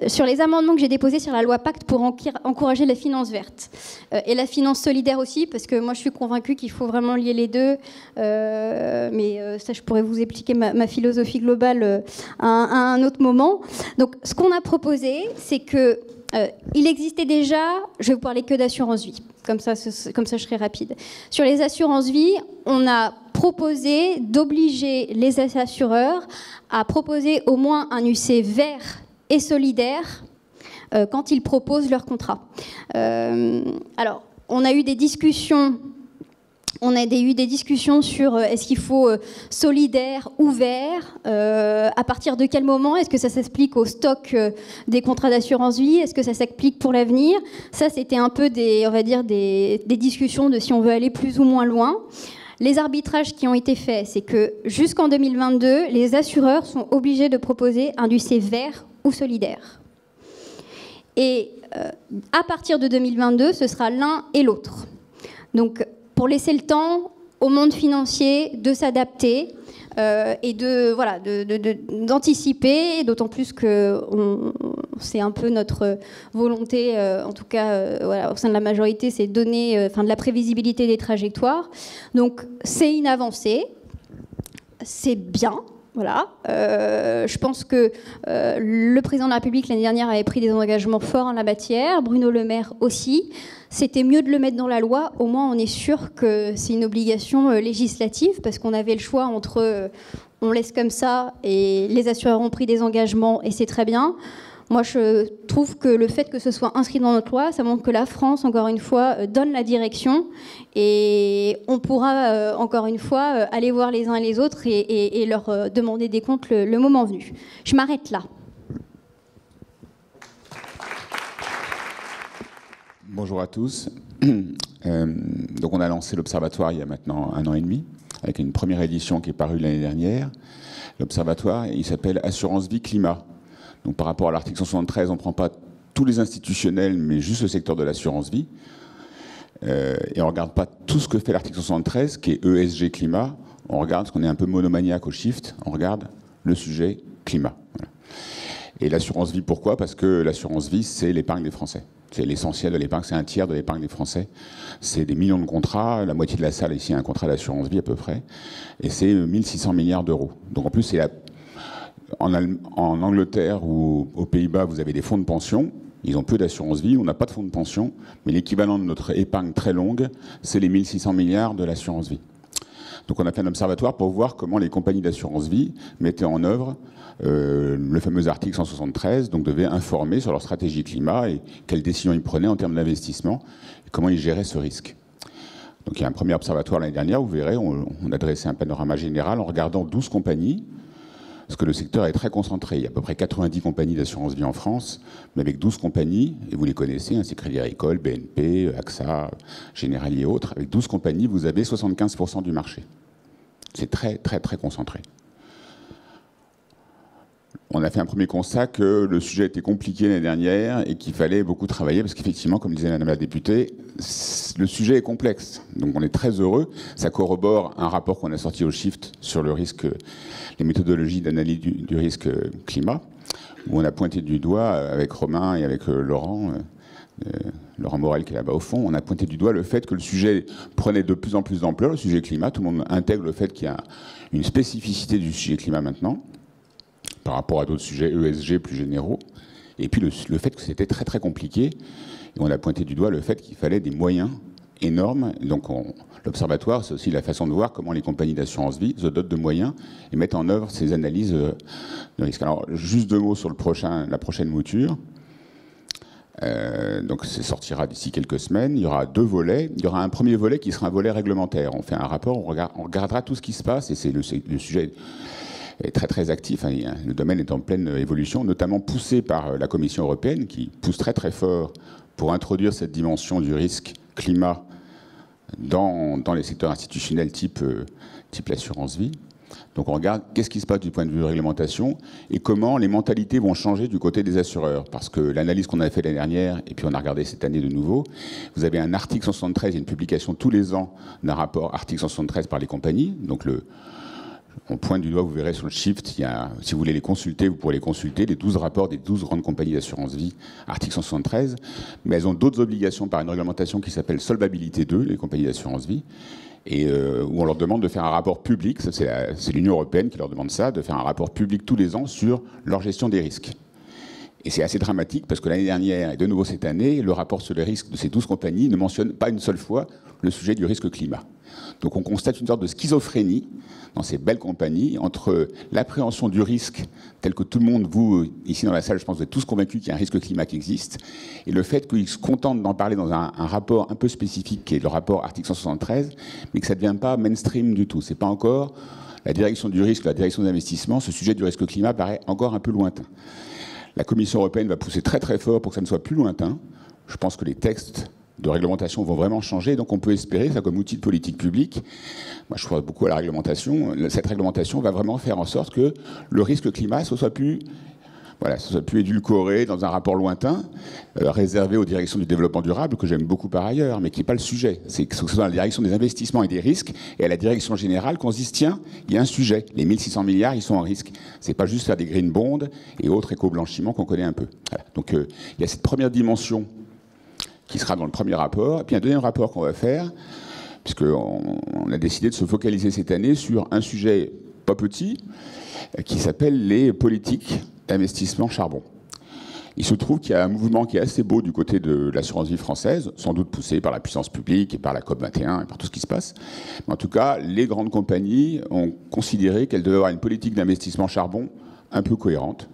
Sur les amendements que j'ai déposés sur la loi Pacte pour encourager la finance verte et la finance solidaire aussi, parce que moi je suis convaincue qu'il faut vraiment lier les deux. Mais ça, je pourrais vous expliquer ma philosophie globale à un autre moment. Donc, ce qu'on a proposé, c'est que il existait déjà, je vais vous parler que d'assurance vie, comme ça je serai rapide. Sur les assurances vie, on a proposé d'obliger les assureurs à proposer au moins un UC vert et solidaire quand ils proposent leur contrat. Alors, on a eu des discussions. On a eu des discussions sur est-ce qu'il faut solidaire ou vert, à partir de quel moment, est-ce que ça s'applique au stock des contrats d'assurance vie, est-ce que ça s'applique pour l'avenir. Ça, c'était un peu des discussions de si on veut aller plus ou moins loin. Les arbitrages qui ont été faits, c'est que jusqu'en 2022, les assureurs sont obligés de proposer un UC vert ou solidaire. Et à partir de 2022, ce sera l'un et l'autre. Donc, pour laisser le temps au monde financier de s'adapter et d'anticiper, d'autant plus que c'est un peu notre volonté, en tout cas au sein de la majorité, c'est de donner de la prévisibilité des trajectoires. Donc c'est une avancée, c'est bien. Voilà. Je pense que le président de la République l'année dernière avait pris des engagements forts en la matière, Bruno Le Maire aussi. C'était mieux de le mettre dans la loi, au moins on est sûr que c'est une obligation législative, parce qu'on avait le choix entre on laisse comme ça et les assureurs ont pris des engagements et c'est très bien. Moi, je trouve que le fait que ce soit inscrit dans notre loi, ça montre que la France, encore une fois, donne la direction et on pourra, encore une fois, aller voir les uns et les autres et leur demander des comptes le moment venu. Je m'arrête là.
Bonjour à tous. Donc on a lancé l'Observatoire il y a maintenant 1 an et demi, avec une première édition qui est parue l'année dernière. L'Observatoire, il s'appelle Assurance Vie Climat. Donc par rapport à l'article 173, on ne prend pas tous les institutionnels, mais juste le secteur de l'assurance vie. Et on ne regarde pas tout ce que fait l'article 173, qui est ESG climat. On regarde, parce qu'on est un peu monomaniaque au shift, on regarde le sujet climat. Voilà. Et l'assurance vie, pourquoi? Parce que l'assurance vie, c'est l'épargne des Français. C'est l'essentiel de l'épargne, c'est un tiers de l'épargne des Français. C'est des millions de contrats, la moitié de la salle ici a un contrat d'assurance vie à peu près, et c'est 1600 milliards d'euros. Donc en plus, c'est en Angleterre ou aux Pays-Bas, vous avez des fonds de pension, ils ont peu d'assurance vie, on n'a pas de fonds de pension, mais l'équivalent de notre épargne très longue, c'est les 1600 milliards de l'assurance vie. Donc on a fait un observatoire pour voir comment les compagnies d'assurance vie mettaient en œuvre le fameux article 173, donc devaient informer sur leur stratégie climat et quelles décisions ils prenaient en termes d'investissement et comment ils géraient ce risque. Donc il y a un premier observatoire l'année dernière, vous verrez, on a dressé un panorama général en regardant 12 compagnies, parce que le secteur est très concentré. Il y a à peu près 90 compagnies d'assurance vie en France, mais avec 12 compagnies, et vous les connaissez, hein, c'est Crédit Agricole, BNP, AXA, Generali et autres. Avec 12 compagnies, vous avez 75% du marché. C'est très, très, très concentré. On a fait un premier constat que le sujet était compliqué l'année dernière et qu'il fallait beaucoup travailler, parce qu'effectivement, comme disait Madame la députée, le sujet est complexe. Donc on est très heureux. Ça corrobore un rapport qu'on a sorti au Shift sur le risque, les méthodologies d'analyse du risque climat, où on a pointé du doigt, avec Romain et avec Laurent Morel qui est là-bas au fond, on a pointé du doigt le fait que le sujet prenait de plus en plus d'ampleur, le sujet climat. Tout le monde intègre le fait qu'il y a une spécificité du sujet climat maintenant, par rapport à d'autres sujets ESG plus généraux. Et puis le fait que c'était très très compliqué. Et on a pointé du doigt le fait qu'il fallait des moyens énormes. Donc l'observatoire, c'est aussi la façon de voir comment les compagnies d'assurance vie se dotent de moyens et mettent en œuvre ces analyses de risque. Alors juste 2 mots sur la prochaine mouture. Donc ça sortira d'ici quelques semaines. Il y aura 2 volets. Il y aura un premier volet qui sera un volet réglementaire. On fait un rapport, on regardera tout ce qui se passe, et c'est le sujet est très très actif. Hein. Le domaine est en pleine évolution, notamment poussé par la Commission européenne, qui pousse très très fort pour introduire cette dimension du risque climat dans les secteurs institutionnels type l'assurance vie. Donc on regarde qu'est-ce qui se passe du point de vue de réglementation et comment les mentalités vont changer du côté des assureurs. Parce que l'analyse qu'on a fait l'année dernière, et puis on a regardé cette année de nouveau, vous avez un article 173, il y a une publication tous les ans d'un rapport article 173 par les compagnies. Donc on pointe du doigt, vous verrez sur le Shift, si vous voulez les consulter, vous pourrez les consulter, les 12 rapports des 12 grandes compagnies d'assurance vie, article 173, mais elles ont d'autres obligations par une réglementation qui s'appelle Solvabilité 2, les compagnies d'assurance vie, et où on leur demande de faire un rapport public, c'est l'Union européenne qui leur demande ça, de faire un rapport public tous les ans sur leur gestion des risques. Et c'est assez dramatique parce que l'année dernière et de nouveau cette année, le rapport sur les risques de ces 12 compagnies ne mentionne pas une seule fois le sujet du risque climat. Donc on constate une sorte de schizophrénie dans ces belles compagnies entre l'appréhension du risque, tel que tout le monde, vous, ici dans la salle, je pense, vous êtes tous convaincus qu'il y a un risque climat qui existe, et le fait qu'ils se contentent d'en parler dans un rapport un peu spécifique, qui est le rapport article 173, mais que ça ne devient pas mainstream du tout. C'est pas encore la direction du risque, la direction de l'investissement. Ce sujet du risque climat paraît encore un peu lointain. La Commission européenne va pousser très très fort pour que ça ne soit plus lointain. Je pense que les textes de réglementation vont vraiment changer, donc on peut espérer ça comme outil de politique publique. Moi, je crois beaucoup à la réglementation. Cette réglementation va vraiment faire en sorte que le risque climat ne soit plus édulcoré dans un rapport lointain, réservé aux directions du développement durable, que j'aime beaucoup par ailleurs, mais qui n'est pas le sujet. C'est que ce soit dans la direction des investissements et des risques, et à la direction générale qu'on se dise, tiens, il y a un sujet. Les 1600 milliards, ils sont en risque. C'est pas juste faire des green bonds et autres éco-blanchiments qu'on connaît un peu. Voilà. Donc il y a cette première dimension qui sera dans le premier rapport. Et puis un deuxième rapport qu'on va faire, puisqu'on a décidé de se focaliser cette année sur un sujet pas petit, qui s'appelle les politiques d'investissement charbon. Il se trouve qu'il y a un mouvement qui est assez beau du côté de l'assurance vie française, sans doute poussé par la puissance publique et par la COP21 et par tout ce qui se passe. Mais en tout cas, les grandes compagnies ont considéré qu'elles devaient avoir une politique d'investissement charbon un peu cohérente.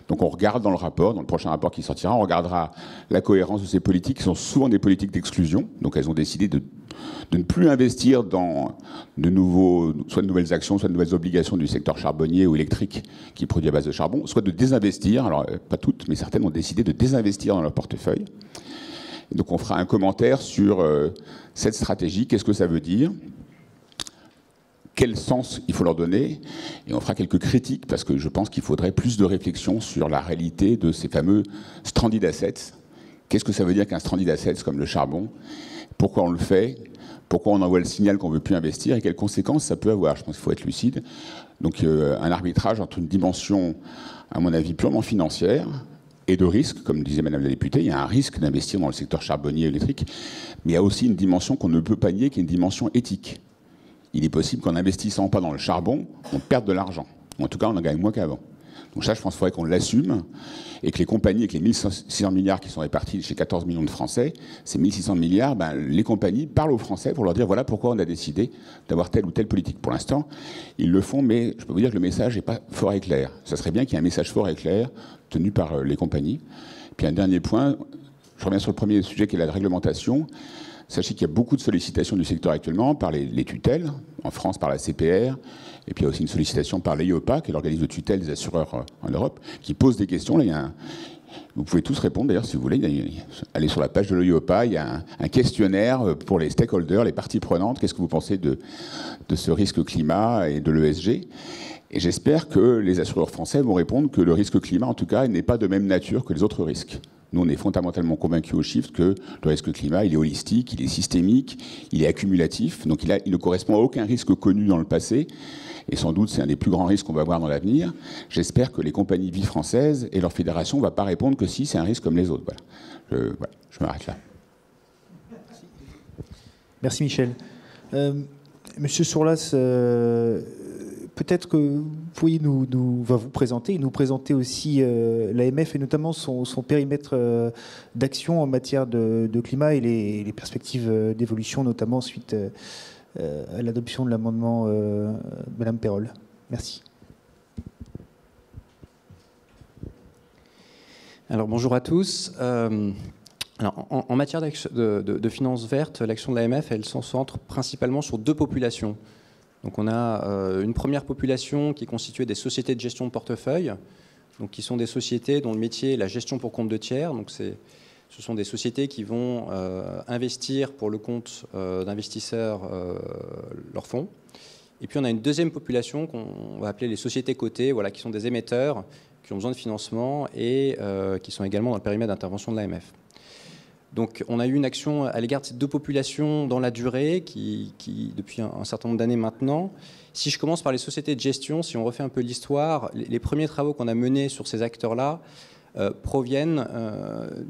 Donc on regarde dans le rapport, dans le prochain rapport qui sortira, on regardera la cohérence de ces politiques qui sont souvent des politiques d'exclusion. Donc elles ont décidé de ne plus investir dans soit de nouvelles actions, soit de nouvelles obligations du secteur charbonnier ou électrique qui produit à base de charbon, soit de désinvestir. Alors pas toutes, mais certaines ont décidé de désinvestir dans leur portefeuille. Et donc on fera un commentaire sur cette stratégie, qu'est-ce que ça veut dire ? quel sens il faut leur donner, et on fera quelques critiques, parce que je pense qu'il faudrait plus de réflexion sur la réalité de ces fameux stranded assets. Qu'est-ce que ça veut dire qu'un stranded assets comme le charbon? Pourquoi on le fait? Pourquoi on envoie le signal qu'on ne veut plus investir? Et quelles conséquences ça peut avoir? Je pense qu'il faut être lucide. Donc un arbitrage entre une dimension, à mon avis, purement financière, et de risque, comme disait Madame la députée. Il y a un risque d'investir dans le secteur charbonnier et électrique, mais il y a aussi une dimension qu'on ne peut pas nier, qui est une dimension éthique. Il est possible qu'en n'investissant pas dans le charbon, on perde de l'argent. En tout cas, on en gagne moins qu'avant. Donc ça, je pense qu'il faudrait qu'on l'assume, et que les compagnies, avec les 1600 milliards qui sont répartis chez 14 millions de Français, ces 1600 milliards, les compagnies parlent aux Français pour leur dire voilà pourquoi on a décidé d'avoir telle ou telle politique. Pour l'instant, ils le font, mais je peux vous dire que le message n'est pas fort et clair. Ça serait bien qu'il y ait un message fort et clair tenu par les compagnies. Puis un dernier point, je reviens sur le premier sujet qui est la réglementation. Sachez qu'il y a beaucoup de sollicitations du secteur actuellement par les tutelles, en France par la CPR, et puis il y a aussi une sollicitation par l'EIOPA, qui est l'organisme de tutelle des assureurs en Europe, qui pose des questions. Là, vous pouvez tous répondre d'ailleurs si vous voulez. Allez sur la page de l'EIOPA, il y a un questionnaire pour les stakeholders, les parties prenantes. Qu'est-ce que vous pensez de ce risque climat et de l'ESG? Et j'espère que les assureurs français vont répondre que le risque climat, en tout cas, n'est pas de même nature que les autres risques. Nous, on est fondamentalement convaincus au Shift que le risque climat, il est holistique, il est systémique, il est accumulatif, donc il ne correspond à aucun risque connu dans le passé, et sans doute c'est un des plus grands risques qu'on va avoir dans l'avenir. J'espère que les compagnies vie françaises et leur fédération ne vont pas répondre que si c'est un risque comme les autres. Voilà. Je m'arrête là.
Merci Michel. Monsieur Sourlas, peut-être que vous pourriez vous présenter aussi l'AMF et notamment son périmètre d'action en matière de climat et les perspectives d'évolution, notamment suite à l'adoption de l'amendement de Mme Perrol. Merci.
Alors bonjour à tous. Alors, en matière de finances vertes, l'action de l'AMF, elle se centre principalement sur deux populations. Donc on a une première population qui est constituée des sociétés de gestion de portefeuille, donc qui sont des sociétés dont le métier est la gestion pour compte de tiers. Donc ce sont des sociétés qui vont investir pour le compte d'investisseurs leurs fonds. Et puis on a une deuxième population qu'on va appeler les sociétés cotées, voilà, qui sont des émetteurs, qui ont besoin de financement et qui sont également dans le périmètre d'intervention de l'AMF. Donc on a eu une action à l'égard de ces deux populations dans la durée, qui depuis un certain nombre d'années maintenant. Si je commence par les sociétés de gestion, si on refait un peu l'histoire, les premiers travaux qu'on a menés sur ces acteurs-là proviennent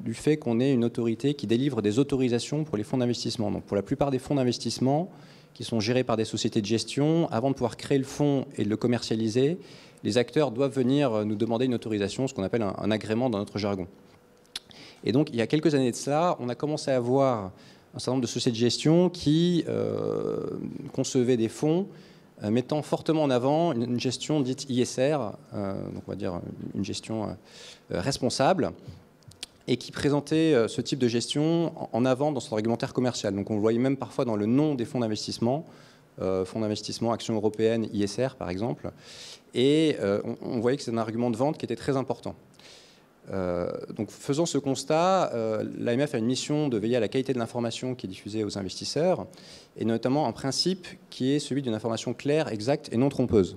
du fait qu'on ait une autorité qui délivre des autorisations pour les fonds d'investissement. Donc pour la plupart des fonds d'investissement qui sont gérés par des sociétés de gestion, avant de pouvoir créer le fonds et de le commercialiser, les acteurs doivent venir nous demander une autorisation, ce qu'on appelle un agrément dans notre jargon. Et donc, il y a quelques années de cela, on a commencé à voir un certain nombre de sociétés de gestion qui concevaient des fonds mettant fortement en avant une gestion dite ISR, donc on va dire une gestion responsable, et qui présentait ce type de gestion en avant dans son argumentaire commercial. Donc on le voyait même parfois dans le nom des fonds d'investissement, Action européenne, ISR par exemple, et on voyait que c'est un argument de vente qui était très important. Donc, faisant ce constat, l'AMF a une mission de veiller à la qualité de l'information qui est diffusée aux investisseurs, et notamment un principe qui est celui d'une information claire, exacte et non trompeuse.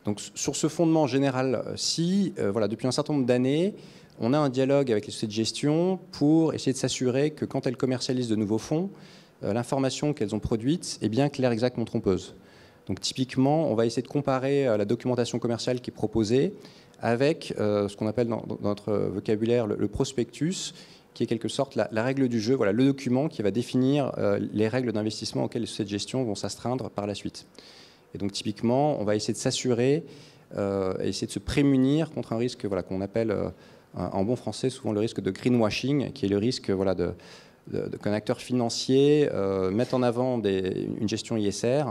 Donc, sur ce fondement général-ci, voilà, depuis un certain nombre d'années, on a un dialogue avec les sociétés de gestion pour essayer de s'assurer que quand elles commercialisent de nouveaux fonds, l'information qu'elles ont produite est bien claire, exacte, non trompeuse. Donc, typiquement, on va essayer de comparer la documentation commerciale qui est proposée avec ce qu'on appelle dans notre vocabulaire le prospectus, qui est quelque sorte la règle du jeu, voilà, le document qui va définir les règles d'investissement auxquelles les sociétés de gestion vont s'astreindre par la suite. Et donc typiquement, on va essayer de s'assurer, essayer de se prémunir contre un risque, voilà, qu'on appelle en bon français souvent le risque de greenwashing, qui est le risque, voilà, qu'un acteur financier mette en avant une gestion ISR,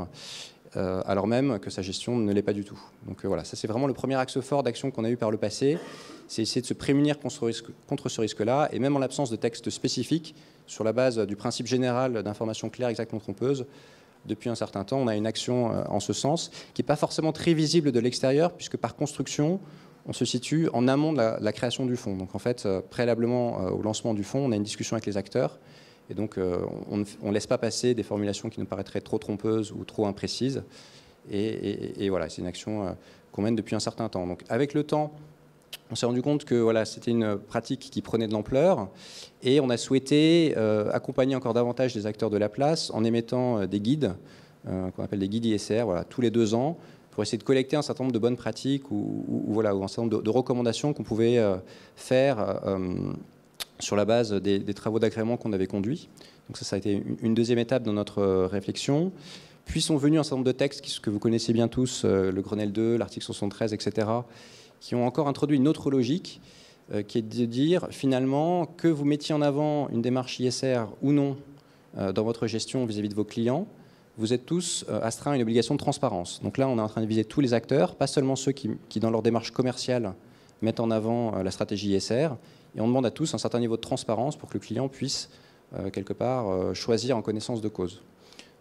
alors même que sa gestion ne l'est pas du tout. Donc voilà, ça c'est vraiment le premier axe fort d'action qu'on a eu par le passé, c'est essayer de se prémunir contre ce risque-là, et même en l'absence de texte spécifique, sur la base du principe général d'information claire, exacte, non trompeuse, depuis un certain temps, on a une action en ce sens, qui n'est pas forcément très visible de l'extérieur, puisque par construction, on se situe en amont de la création du fonds. Donc en fait, préalablement au lancement du fonds, on a une discussion avec les acteurs, Et donc, on ne laisse pas passer des formulations qui nous paraîtraient trop trompeuses ou trop imprécises. Et voilà, c'est une action qu'on mène depuis un certain temps. Donc, avec le temps, on s'est rendu compte que voilà, c'était une pratique qui prenait de l'ampleur et on a souhaité accompagner encore davantage les acteurs de la place en émettant des guides, qu'on appelle des guides ISR, voilà, tous les 2 ans, pour essayer de collecter un certain nombre de bonnes pratiques ou un certain nombre de recommandations qu'on pouvait faire sur la base des travaux d'agrément qu'on avait conduits. Donc ça a été une deuxième étape dans notre réflexion. Puis sont venus un certain nombre de textes que vous connaissez bien tous, le Grenelle 2, l'article 73, etc., qui ont encore introduit une autre logique, qui est de dire finalement que vous mettiez en avant une démarche ISR ou non dans votre gestion vis-à-vis de vos clients, vous êtes tous astreints à une obligation de transparence. Donc là, on est en train de viser tous les acteurs, pas seulement ceux qui dans leur démarche commerciale, mettent en avant la stratégie ISR, et on demande à tous un certain niveau de transparence pour que le client puisse, quelque part, choisir en connaissance de cause.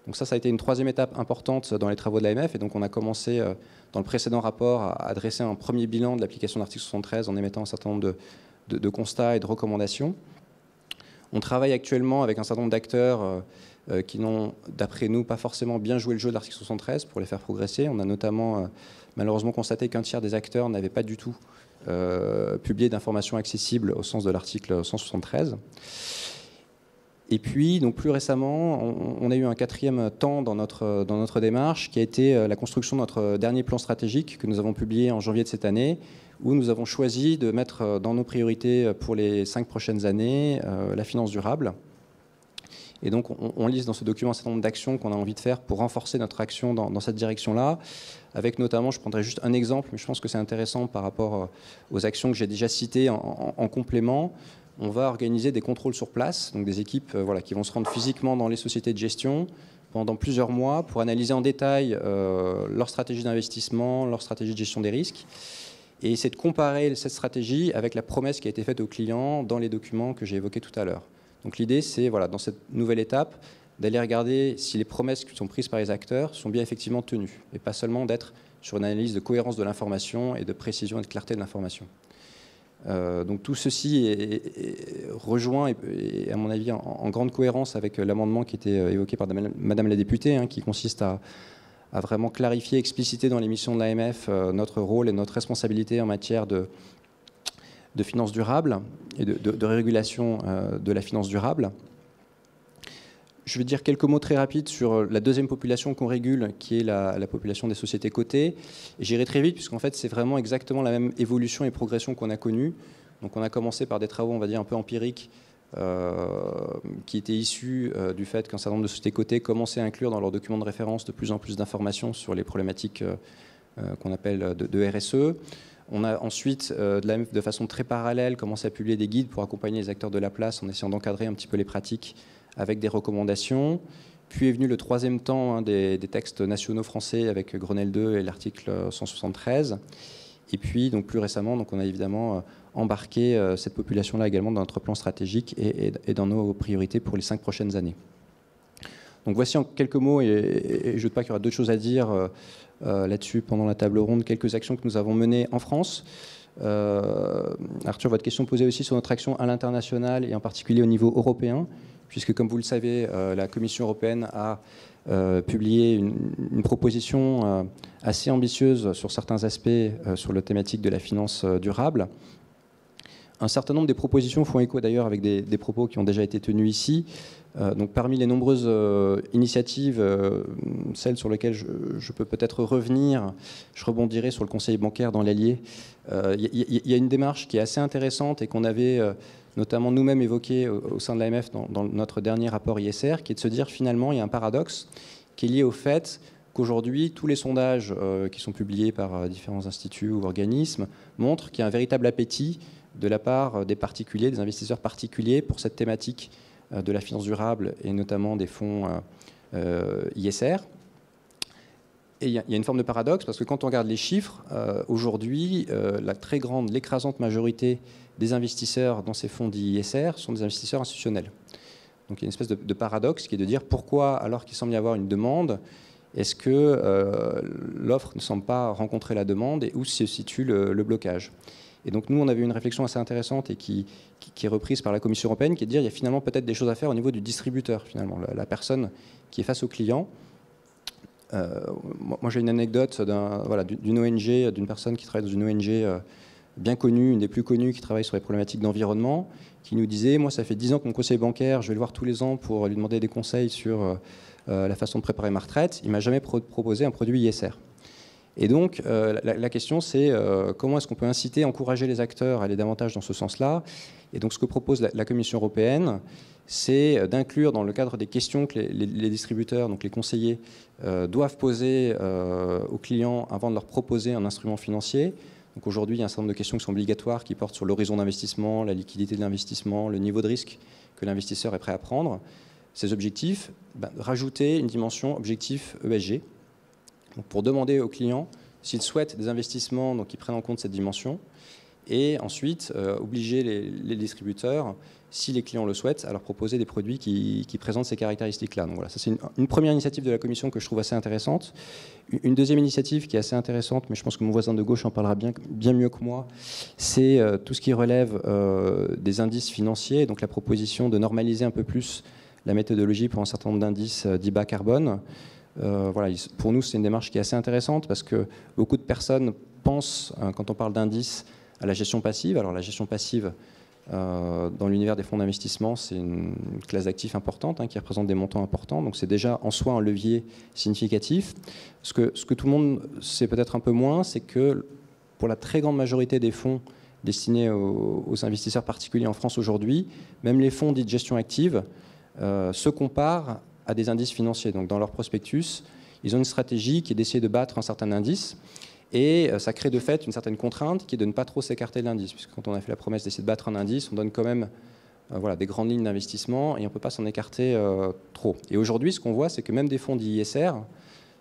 Donc ça a été une troisième étape importante dans les travaux de l'AMF, et donc on a commencé dans le précédent rapport à dresser un premier bilan de l'application de l'article 73 en émettant un certain nombre de constats et de recommandations. On travaille actuellement avec un certain nombre d'acteurs qui n'ont, d'après nous, pas forcément bien joué le jeu de l'article 73 pour les faire progresser. On a notamment malheureusement constaté qu'un tiers des acteurs n'avaient pas du tout publié d'informations accessibles au sens de l'article 173. Et puis, donc plus récemment, on a eu un 4e temps dans notre démarche, qui a été la construction de notre dernier plan stratégique que nous avons publié en janvier de cette année, où nous avons choisi de mettre dans nos priorités pour les 5 prochaines années la finance durable. Et donc, on liste dans ce document un certain nombre d'actions qu'on a envie de faire pour renforcer notre action dans cette direction-là, avec notamment, je prendrai juste un exemple, mais je pense que c'est intéressant par rapport aux actions que j'ai déjà citées en complément. On va organiser des contrôles sur place, donc des équipes qui vont se rendre physiquement dans les sociétés de gestion pendant plusieurs mois pour analyser en détail leur stratégie d'investissement, leur stratégie de gestion des risques, et essayer de comparer cette stratégie avec la promesse qui a été faite aux clients dans les documents que j'ai évoqués tout à l'heure. Donc l'idée, c'est dans cette nouvelle étape, d'aller regarder si les promesses qui sont prises par les acteurs sont bien effectivement tenues, et pas seulement d'être sur une analyse de cohérence de l'information et de précision et de clarté de l'information. Donc tout ceci est rejoint et à mon avis en grande cohérence avec l'amendement qui était évoqué par Madame la députée, qui consiste à vraiment clarifier, expliciter dans les missions de l'AMF notre rôle et notre responsabilité en matière de finance durable et de régulation de la finance durable. Je vais dire quelques mots très rapides sur la deuxième population qu'on régule, qui est la population des sociétés cotées. J'irai très vite, puisqu'en fait, c'est vraiment exactement la même évolution et progression qu'on a connue. Donc, on a commencé par des travaux, on va dire, un peu empiriques, qui étaient issus du fait qu'un certain nombre de sociétés cotées commençaient à inclure dans leurs documents de référence de plus en plus d'informations sur les problématiques qu'on appelle de RSE. On a ensuite, de façon très parallèle, commencé à publier des guides pour accompagner les acteurs de la place en essayant d'encadrer un petit peu les pratiques avec des recommandations. Puis est venu le 3e temps des textes nationaux français avec Grenelle 2 et l'article 173. Et puis, donc, plus récemment, donc, on a évidemment embarqué cette population-là également dans notre plan stratégique et dans nos priorités pour les 5 prochaines années. Donc voici en quelques mots, et je ne doute pas qu'il y aura d'autres choses à dire là-dessus pendant la table ronde, quelques actions que nous avons menées en France. Arthur, votre question posait aussi sur notre action à l'international et en particulier au niveau européen, puisque comme vous le savez, la Commission européenne a publié une proposition assez ambitieuse sur certains aspects sur la thématique de la finance durable. Un certain nombre des propositions font écho d'ailleurs avec des propos qui ont déjà été tenus ici. Donc parmi les nombreuses initiatives, celles sur lesquelles je peux peut-être revenir, je rebondirai sur le conseil bancaire dans l'Allier. Il y a une démarche qui est assez intéressante et qu'on avait notamment nous-mêmes évoquée au sein de l'AMF dans notre dernier rapport ISR, qui est de se dire finalement il y a un paradoxe qui est lié au fait qu'aujourd'hui tous les sondages qui sont publiés par différents instituts ou organismes montrent qu'il y a un véritable appétit de la part des particuliers, des investisseurs particuliers pour cette thématique de la finance durable et notamment des fonds ISR. Et il y a une forme de paradoxe parce que quand on regarde les chiffres, aujourd'hui, l'écrasante majorité des investisseurs dans ces fonds d'ISR sont des investisseurs institutionnels. Donc il y a une espèce de paradoxe qui est de dire pourquoi, alors qu'il semble y avoir une demande, est-ce que l'offre ne semble pas rencontrer la demande et où se situe le blocage ? Et donc nous, on avait une réflexion assez intéressante et qui est reprise par la Commission européenne, qui est de dire qu'il y a finalement peut-être des choses à faire au niveau du distributeur, finalement, la personne qui est face au client. Moi, j'ai une anecdote d'une ONG, d'une personne qui travaille dans une ONG bien connue, une des plus connues, qui travaille sur les problématiques d'environnement, qui nous disait, moi, ça fait 10 ans que mon conseiller bancaire, je vais le voir tous les ans pour lui demander des conseils sur la façon de préparer ma retraite. Il ne m'a jamais proposé un produit ISR. Et donc, la question, c'est comment est-ce qu'on peut inciter, encourager les acteurs à aller davantage dans ce sens-là. Et donc, ce que propose la Commission européenne, c'est d'inclure dans le cadre des questions que les distributeurs, donc les conseillers, doivent poser aux clients avant de leur proposer un instrument financier. Donc aujourd'hui, il y a un certain nombre de questions qui sont obligatoires, qui portent sur l'horizon d'investissement, la liquidité de l'investissement, le niveau de risque que l'investisseur est prêt à prendre. Ces objectifs, rajouter une dimension objectif ESG, donc pour demander aux clients s'ils souhaitent des investissements donc, qui prennent en compte cette dimension, et ensuite obliger les distributeurs, si les clients le souhaitent, à leur proposer des produits qui présentent ces caractéristiques-là. Donc voilà, ça c'est une première initiative de la Commission que je trouve assez intéressante. Une deuxième initiative qui est assez intéressante, mais je pense que mon voisin de gauche en parlera bien mieux que moi, c'est tout ce qui relève des indices financiers, donc la proposition de normaliser un peu plus la méthodologie pour un certain nombre d'indices dits bas carbone. Voilà, pour nous, c'est une démarche qui est assez intéressante parce que beaucoup de personnes pensent, quand on parle d'indices, à la gestion passive. Alors la gestion passive, dans l'univers des fonds d'investissement, c'est une classe d'actifs importante qui représente des montants importants. Donc c'est déjà en soi un levier significatif. Ce que tout le monde sait peut-être un peu moins, c'est que pour la très grande majorité des fonds destinés aux investisseurs particuliers en France aujourd'hui, même les fonds dits de gestion active se comparent à des indices financiers. Donc dans leur prospectus, ils ont une stratégie qui est d'essayer de battre un certain indice. Et ça crée de fait une certaine contrainte qui est de ne pas trop s'écarter de l'indice. Puisque quand on a fait la promesse d'essayer de battre un indice, on donne quand même des grandes lignes d'investissement et on ne peut pas s'en écarter trop. Et aujourd'hui, ce qu'on voit, c'est que même des fonds d'ISR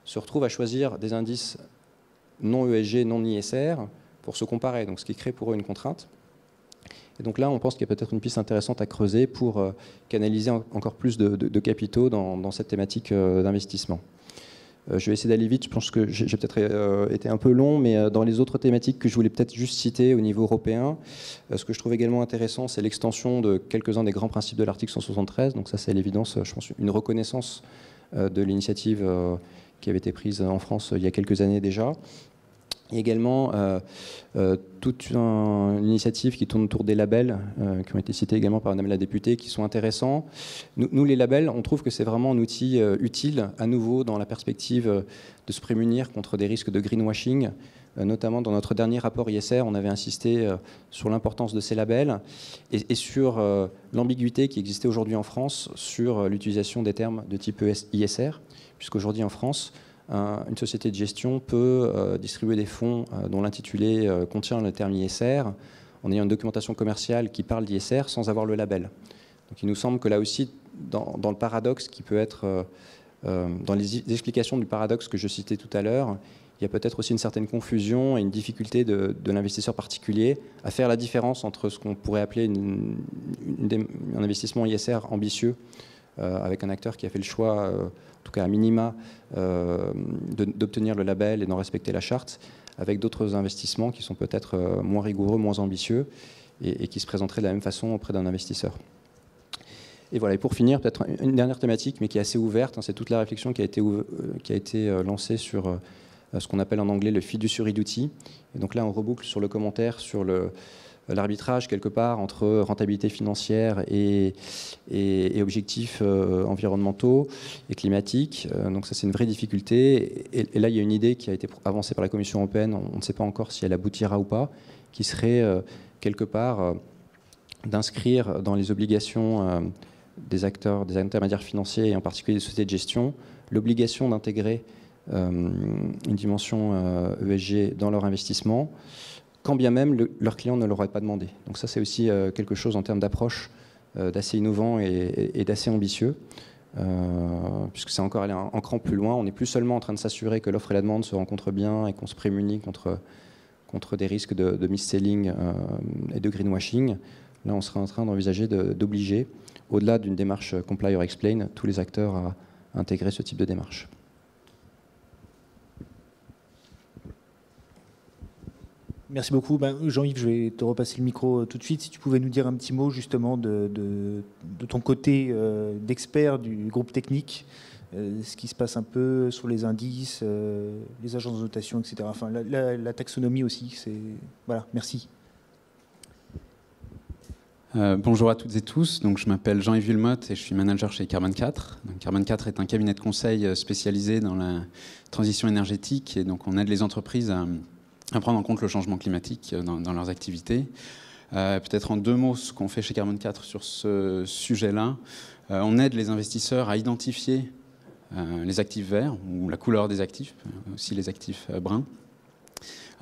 se retrouvent à choisir des indices non ESG, non ISR pour se comparer. Donc ce qui crée pour eux une contrainte. Et donc là, on pense qu'il y a peut-être une piste intéressante à creuser pour canaliser encore plus de capitaux dans cette thématique d'investissement. Je vais essayer d'aller vite, je pense que j'ai peut-être été un peu long, mais dans les autres thématiques que je voulais peut-être juste citer au niveau européen, ce que je trouve également intéressant, c'est l'extension de quelques-uns des grands principes de l'article 173. Donc ça, c'est à l'évidence, je pense, une reconnaissance de l'initiative qui avait été prise en France il y a quelques années déjà. Et également toute une initiative qui tourne autour des labels, qui ont été cités également par Madame la députée, qui sont intéressants. Nous, les labels, on trouve que c'est vraiment un outil utile, à nouveau, dans la perspective de se prémunir contre des risques de greenwashing. Notamment dans notre dernier rapport ISR, on avait insisté sur l'importance de ces labels et sur l'ambiguïté qui existait aujourd'hui en France sur l'utilisation des termes de type ISR, puisqu'aujourd'hui en France, une société de gestion peut distribuer des fonds dont l'intitulé contient le terme ISR en ayant une documentation commerciale qui parle d'ISR sans avoir le label. Donc il nous semble que là aussi, dans le paradoxe qui peut être, dans les explications du paradoxe que je citais tout à l'heure, il y a peut-être aussi une certaine confusion et une difficulté de l'investisseur particulier à faire la différence entre ce qu'on pourrait appeler un investissement ISR ambitieux avec un acteur qui a fait le choix, en tout cas à minima, d'obtenir le label et d'en respecter la charte, avec d'autres investissements qui sont peut-être moins rigoureux, moins ambitieux, et qui se présenteraient de la même façon auprès d'un investisseur. Et voilà. Et pour finir, peut-être une dernière thématique, mais qui est assez ouverte, c'est toute la réflexion qui a été lancée sur ce qu'on appelle en anglais le fiduciary duty. Et donc là, on reboucle sur le commentaire sur l'arbitrage quelque part entre rentabilité financière et objectifs environnementaux et climatiques. Donc ça, c'est une vraie difficulté. Et là, il y a une idée qui a été avancée par la Commission européenne, on ne sait pas encore si elle aboutira ou pas, qui serait quelque part d'inscrire dans les obligations des acteurs, des intermédiaires financiers, et en particulier des sociétés de gestion, l'obligation d'intégrer une dimension ESG dans leur investissement, quand bien même leurs clients ne l'auraient pas demandé. Donc ça, c'est aussi quelque chose en termes d'approche d'assez innovant et d'assez ambitieux, puisque c'est encore aller un cran plus loin. On n'est plus seulement en train de s'assurer que l'offre et la demande se rencontrent bien et qu'on se prémunit contre des risques de mis-selling et de greenwashing. Là, on serait en train d'envisager d'obliger, au-delà d'une démarche comply or explain, tous les acteurs à intégrer ce type de démarche.
Merci beaucoup. Jean-Yves, je vais te repasser le micro tout de suite. Si tu pouvais nous dire un petit mot justement de ton côté d'expert du groupe technique, ce qui se passe un peu sur les indices, les agences de notation, etc. Enfin, la taxonomie aussi. Voilà, merci.
Bonjour à toutes et tous, donc, je m'appelle Jean-Yves Wilmotte et je suis manager chez Carbone 4. Donc, Carbone 4 est un cabinet de conseil spécialisé dans la transition énergétique et donc on aide les entreprises à prendre en compte le changement climatique dans leurs activités. Peut-être en 2 mots ce qu'on fait chez Carbone 4 sur ce sujet-là. On aide les investisseurs à identifier les actifs verts ou la couleur des actifs, aussi les actifs bruns.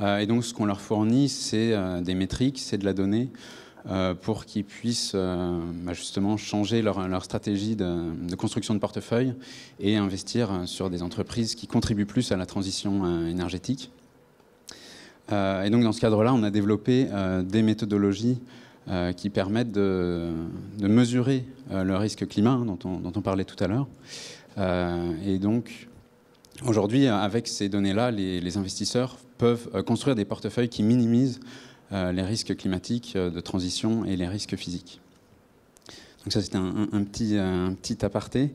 Et donc ce qu'on leur fournit, c'est des métriques, c'est de la donnée pour qu'ils puissent justement changer leur stratégie de construction de portefeuille et investir sur des entreprises qui contribuent plus à la transition énergétique. Et donc dans ce cadre-là, on a développé des méthodologies qui permettent de mesurer le risque climat dont on parlait tout à l'heure. Et donc aujourd'hui, avec ces données-là, les investisseurs peuvent construire des portefeuilles qui minimisent les risques climatiques de transition et les risques physiques. Donc ça, c'était un petit aparté,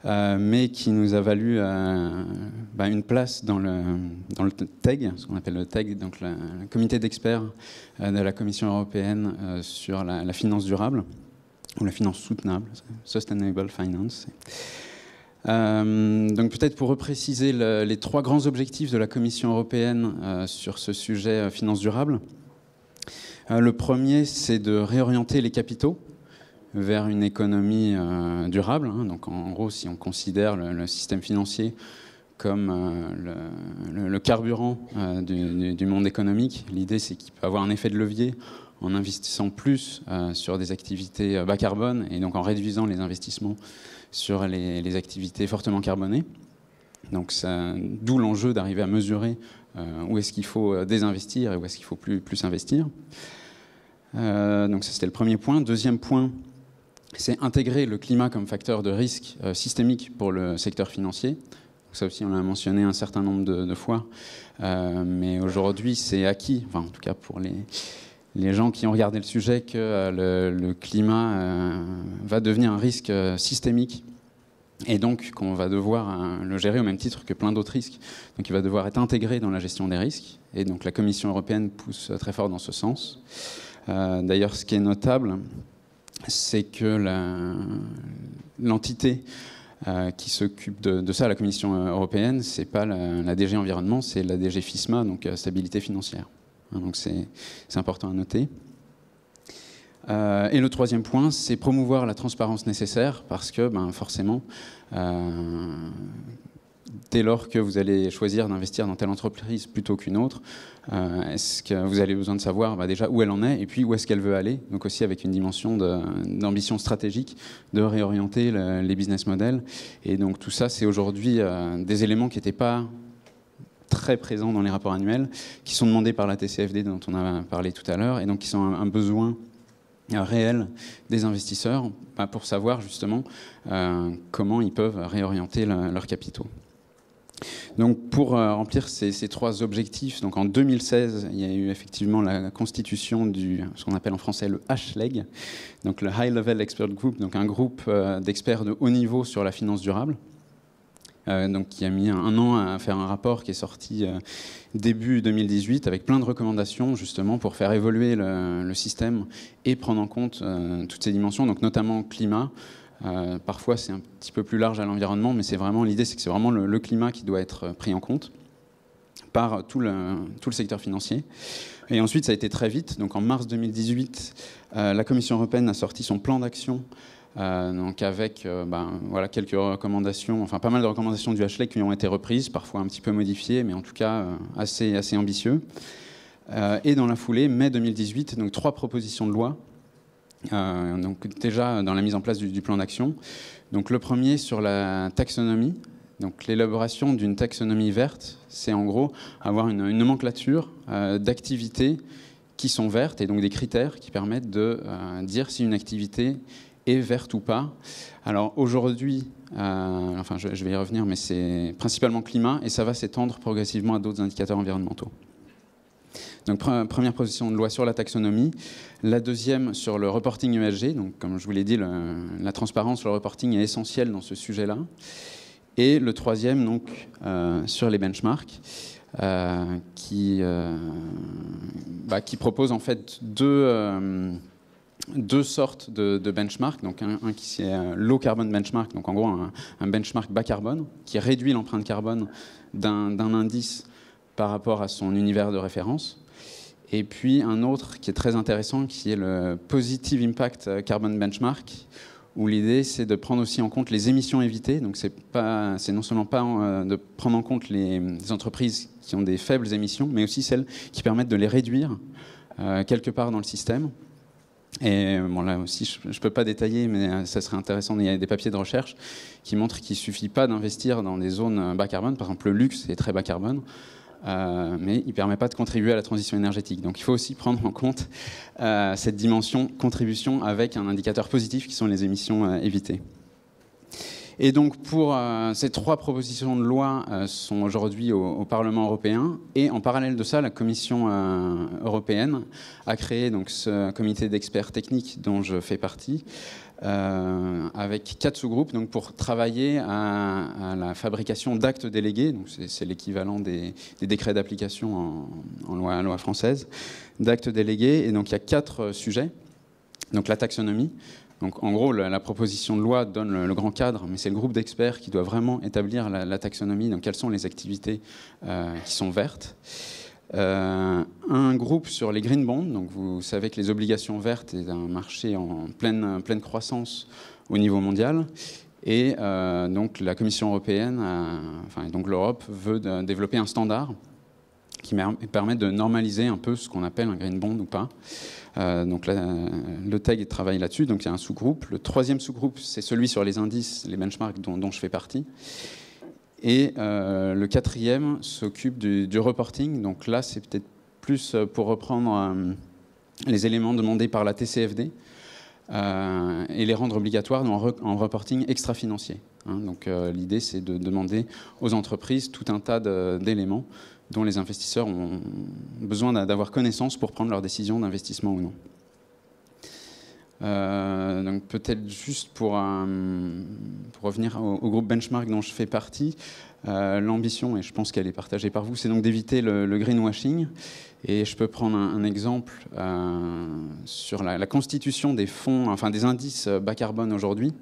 mais qui nous a valu une place dans le TEG, ce qu'on appelle le TEG, donc le comité d'experts de la Commission européenne sur la finance durable, ou la finance soutenable, Sustainable Finance. Donc peut-être pour repréciser les 3 grands objectifs de la Commission européenne sur ce sujet finance durable. Le premier, c'est de réorienter les capitaux vers une économie durable. Donc en gros, si on considère le système financier comme le carburant du monde économique, l'idée c'est qu'il peut avoir un effet de levier en investissant plus sur des activités bas carbone et donc en réduisant les investissements sur les activités fortement carbonées. Donc d'où l'enjeu d'arriver à mesurer où est-ce qu'il faut désinvestir et où est-ce qu'il faut plus investir. Donc ça, c'était le premier point. Deuxième point, c'est intégrer le climat comme facteur de risque systémique pour le secteur financier. Donc ça aussi, on l'a mentionné un certain nombre de fois. Mais aujourd'hui, c'est acquis, enfin, en tout cas pour les gens qui ont regardé le sujet, que le climat va devenir un risque systémique. Et donc qu'on va devoir le gérer au même titre que plein d'autres risques. Donc il va devoir être intégré dans la gestion des risques. Et donc la Commission européenne pousse très fort dans ce sens. D'ailleurs, ce qui est notable, c'est que l'entité qui s'occupe de ça, la Commission européenne, c'est pas la DG Environnement, c'est la DG FISMA, donc Stabilité financière. Donc c'est important à noter. Et le troisième point, c'est promouvoir la transparence nécessaire, parce que forcément, dès lors que vous allez choisir d'investir dans telle entreprise plutôt qu'une autre, est-ce que vous avez besoin de savoir déjà où elle en est et puis où est-ce qu'elle veut aller, donc aussi avec une dimension d'ambition stratégique, de réorienter les business models. Et donc tout ça, c'est aujourd'hui des éléments qui n'étaient pas très présents dans les rapports annuels, qui sont demandés par la TCFD dont on a parlé tout à l'heure, et donc qui sont un besoin réel des investisseurs pour savoir justement comment ils peuvent réorienter leurs capitaux. Donc pour remplir ces 3 objectifs, donc en 2016, il y a eu effectivement la constitution ce qu'on appelle en français le HLEG, donc le High Level Expert Group, donc un groupe d'experts de haut niveau sur la finance durable. Donc qui a mis un an à faire un rapport qui est sorti début 2018 avec plein de recommandations justement pour faire évoluer le système et prendre en compte toutes ces dimensions, donc notamment climat. Parfois c'est un petit peu plus large à l'environnement, mais l'idée c'est que c'est vraiment le climat qui doit être pris en compte par tout le secteur financier. Et ensuite ça a été très vite, donc en mars 2018, la Commission européenne a sorti son plan d'action. Donc avec quelques recommandations, enfin pas mal de recommandations du HLEG qui ont été reprises, parfois un petit peu modifiées, mais en tout cas assez ambitieux. Et dans la foulée, mai 2018, donc 3 propositions de loi, donc déjà dans la mise en place du plan d'action. Donc le premier sur la taxonomie, donc l'élaboration d'une taxonomie verte, c'est en gros avoir une nomenclature d'activités qui sont vertes et donc des critères qui permettent de dire si une activité est verte ou pas. Alors aujourd'hui, je vais y revenir, mais c'est principalement climat et ça va s'étendre progressivement à d'autres indicateurs environnementaux. Donc première proposition de loi sur la taxonomie, la deuxième sur le reporting ESG, donc comme je vous l'ai dit, la transparence sur le reporting est essentielle dans ce sujet-là, et le troisième donc sur les benchmarks, qui propose en fait deux sortes de benchmarks, donc un qui est low carbon benchmark, donc en gros un benchmark bas carbone qui réduit l'empreinte carbone d'un indice par rapport à son univers de référence. Et puis un autre qui est très intéressant, qui est le Positive Impact Carbon Benchmark, où l'idée c'est de prendre aussi en compte les émissions évitées. Donc c'est non seulement pas de prendre en compte les entreprises qui ont des faibles émissions, mais aussi celles qui permettent de les réduire quelque part dans le système. Et bon, là aussi, je ne peux pas détailler, mais ça serait intéressant. Il y a des papiers de recherche qui montrent qu'il ne suffit pas d'investir dans des zones bas carbone. Par exemple, le luxe est très bas carbone. Mais il ne permet pas de contribuer à la transition énergétique. Donc il faut aussi prendre en compte cette dimension contribution avec un indicateur positif qui sont les émissions évitées. Et donc pour ces trois propositions de loi sont aujourd'hui au Parlement européen, et en parallèle de ça, la Commission européenne a créé donc ce comité d'experts techniques dont je fais partie, avec 4 sous-groupes donc pour travailler à la fabrication d'actes délégués. Donc c'est l'équivalent des décrets d'application en loi française, d'actes délégués. Et donc il y a 4 sujets. Donc la taxonomie. Donc en gros, la proposition de loi donne le grand cadre, mais c'est le groupe d'experts qui doit vraiment établir la taxonomie. Donc quelles sont les activités qui sont vertes. Un groupe sur les green bonds. Donc vous savez que les obligations vertes est un marché en pleine croissance au niveau mondial. Et donc la Commission européenne, donc l'Europe veut développer un standard qui permet de normaliser un peu ce qu'on appelle un green bond ou pas. Donc le TEG travaille là-dessus, donc il y a un sous-groupe. Le troisième sous-groupe, c'est celui sur les indices, les benchmarks dont je fais partie. Et le quatrième s'occupe du reporting. Donc là, c'est peut-être plus pour reprendre les éléments demandés par la TCFD et les rendre obligatoires en reporting extra-financier. Donc l'idée, c'est de demander aux entreprises tout un tas d'éléments dont les investisseurs ont besoin d'avoir connaissance pour prendre leurs décisions d'investissement ou non. Donc peut-être juste pour revenir au groupe Benchmark dont je fais partie, l'ambition, et je pense qu'elle est partagée par vous, c'est donc d'éviter le greenwashing. Et je peux prendre un exemple sur la constitution des fonds, enfin des indices bas carbone aujourd'hui,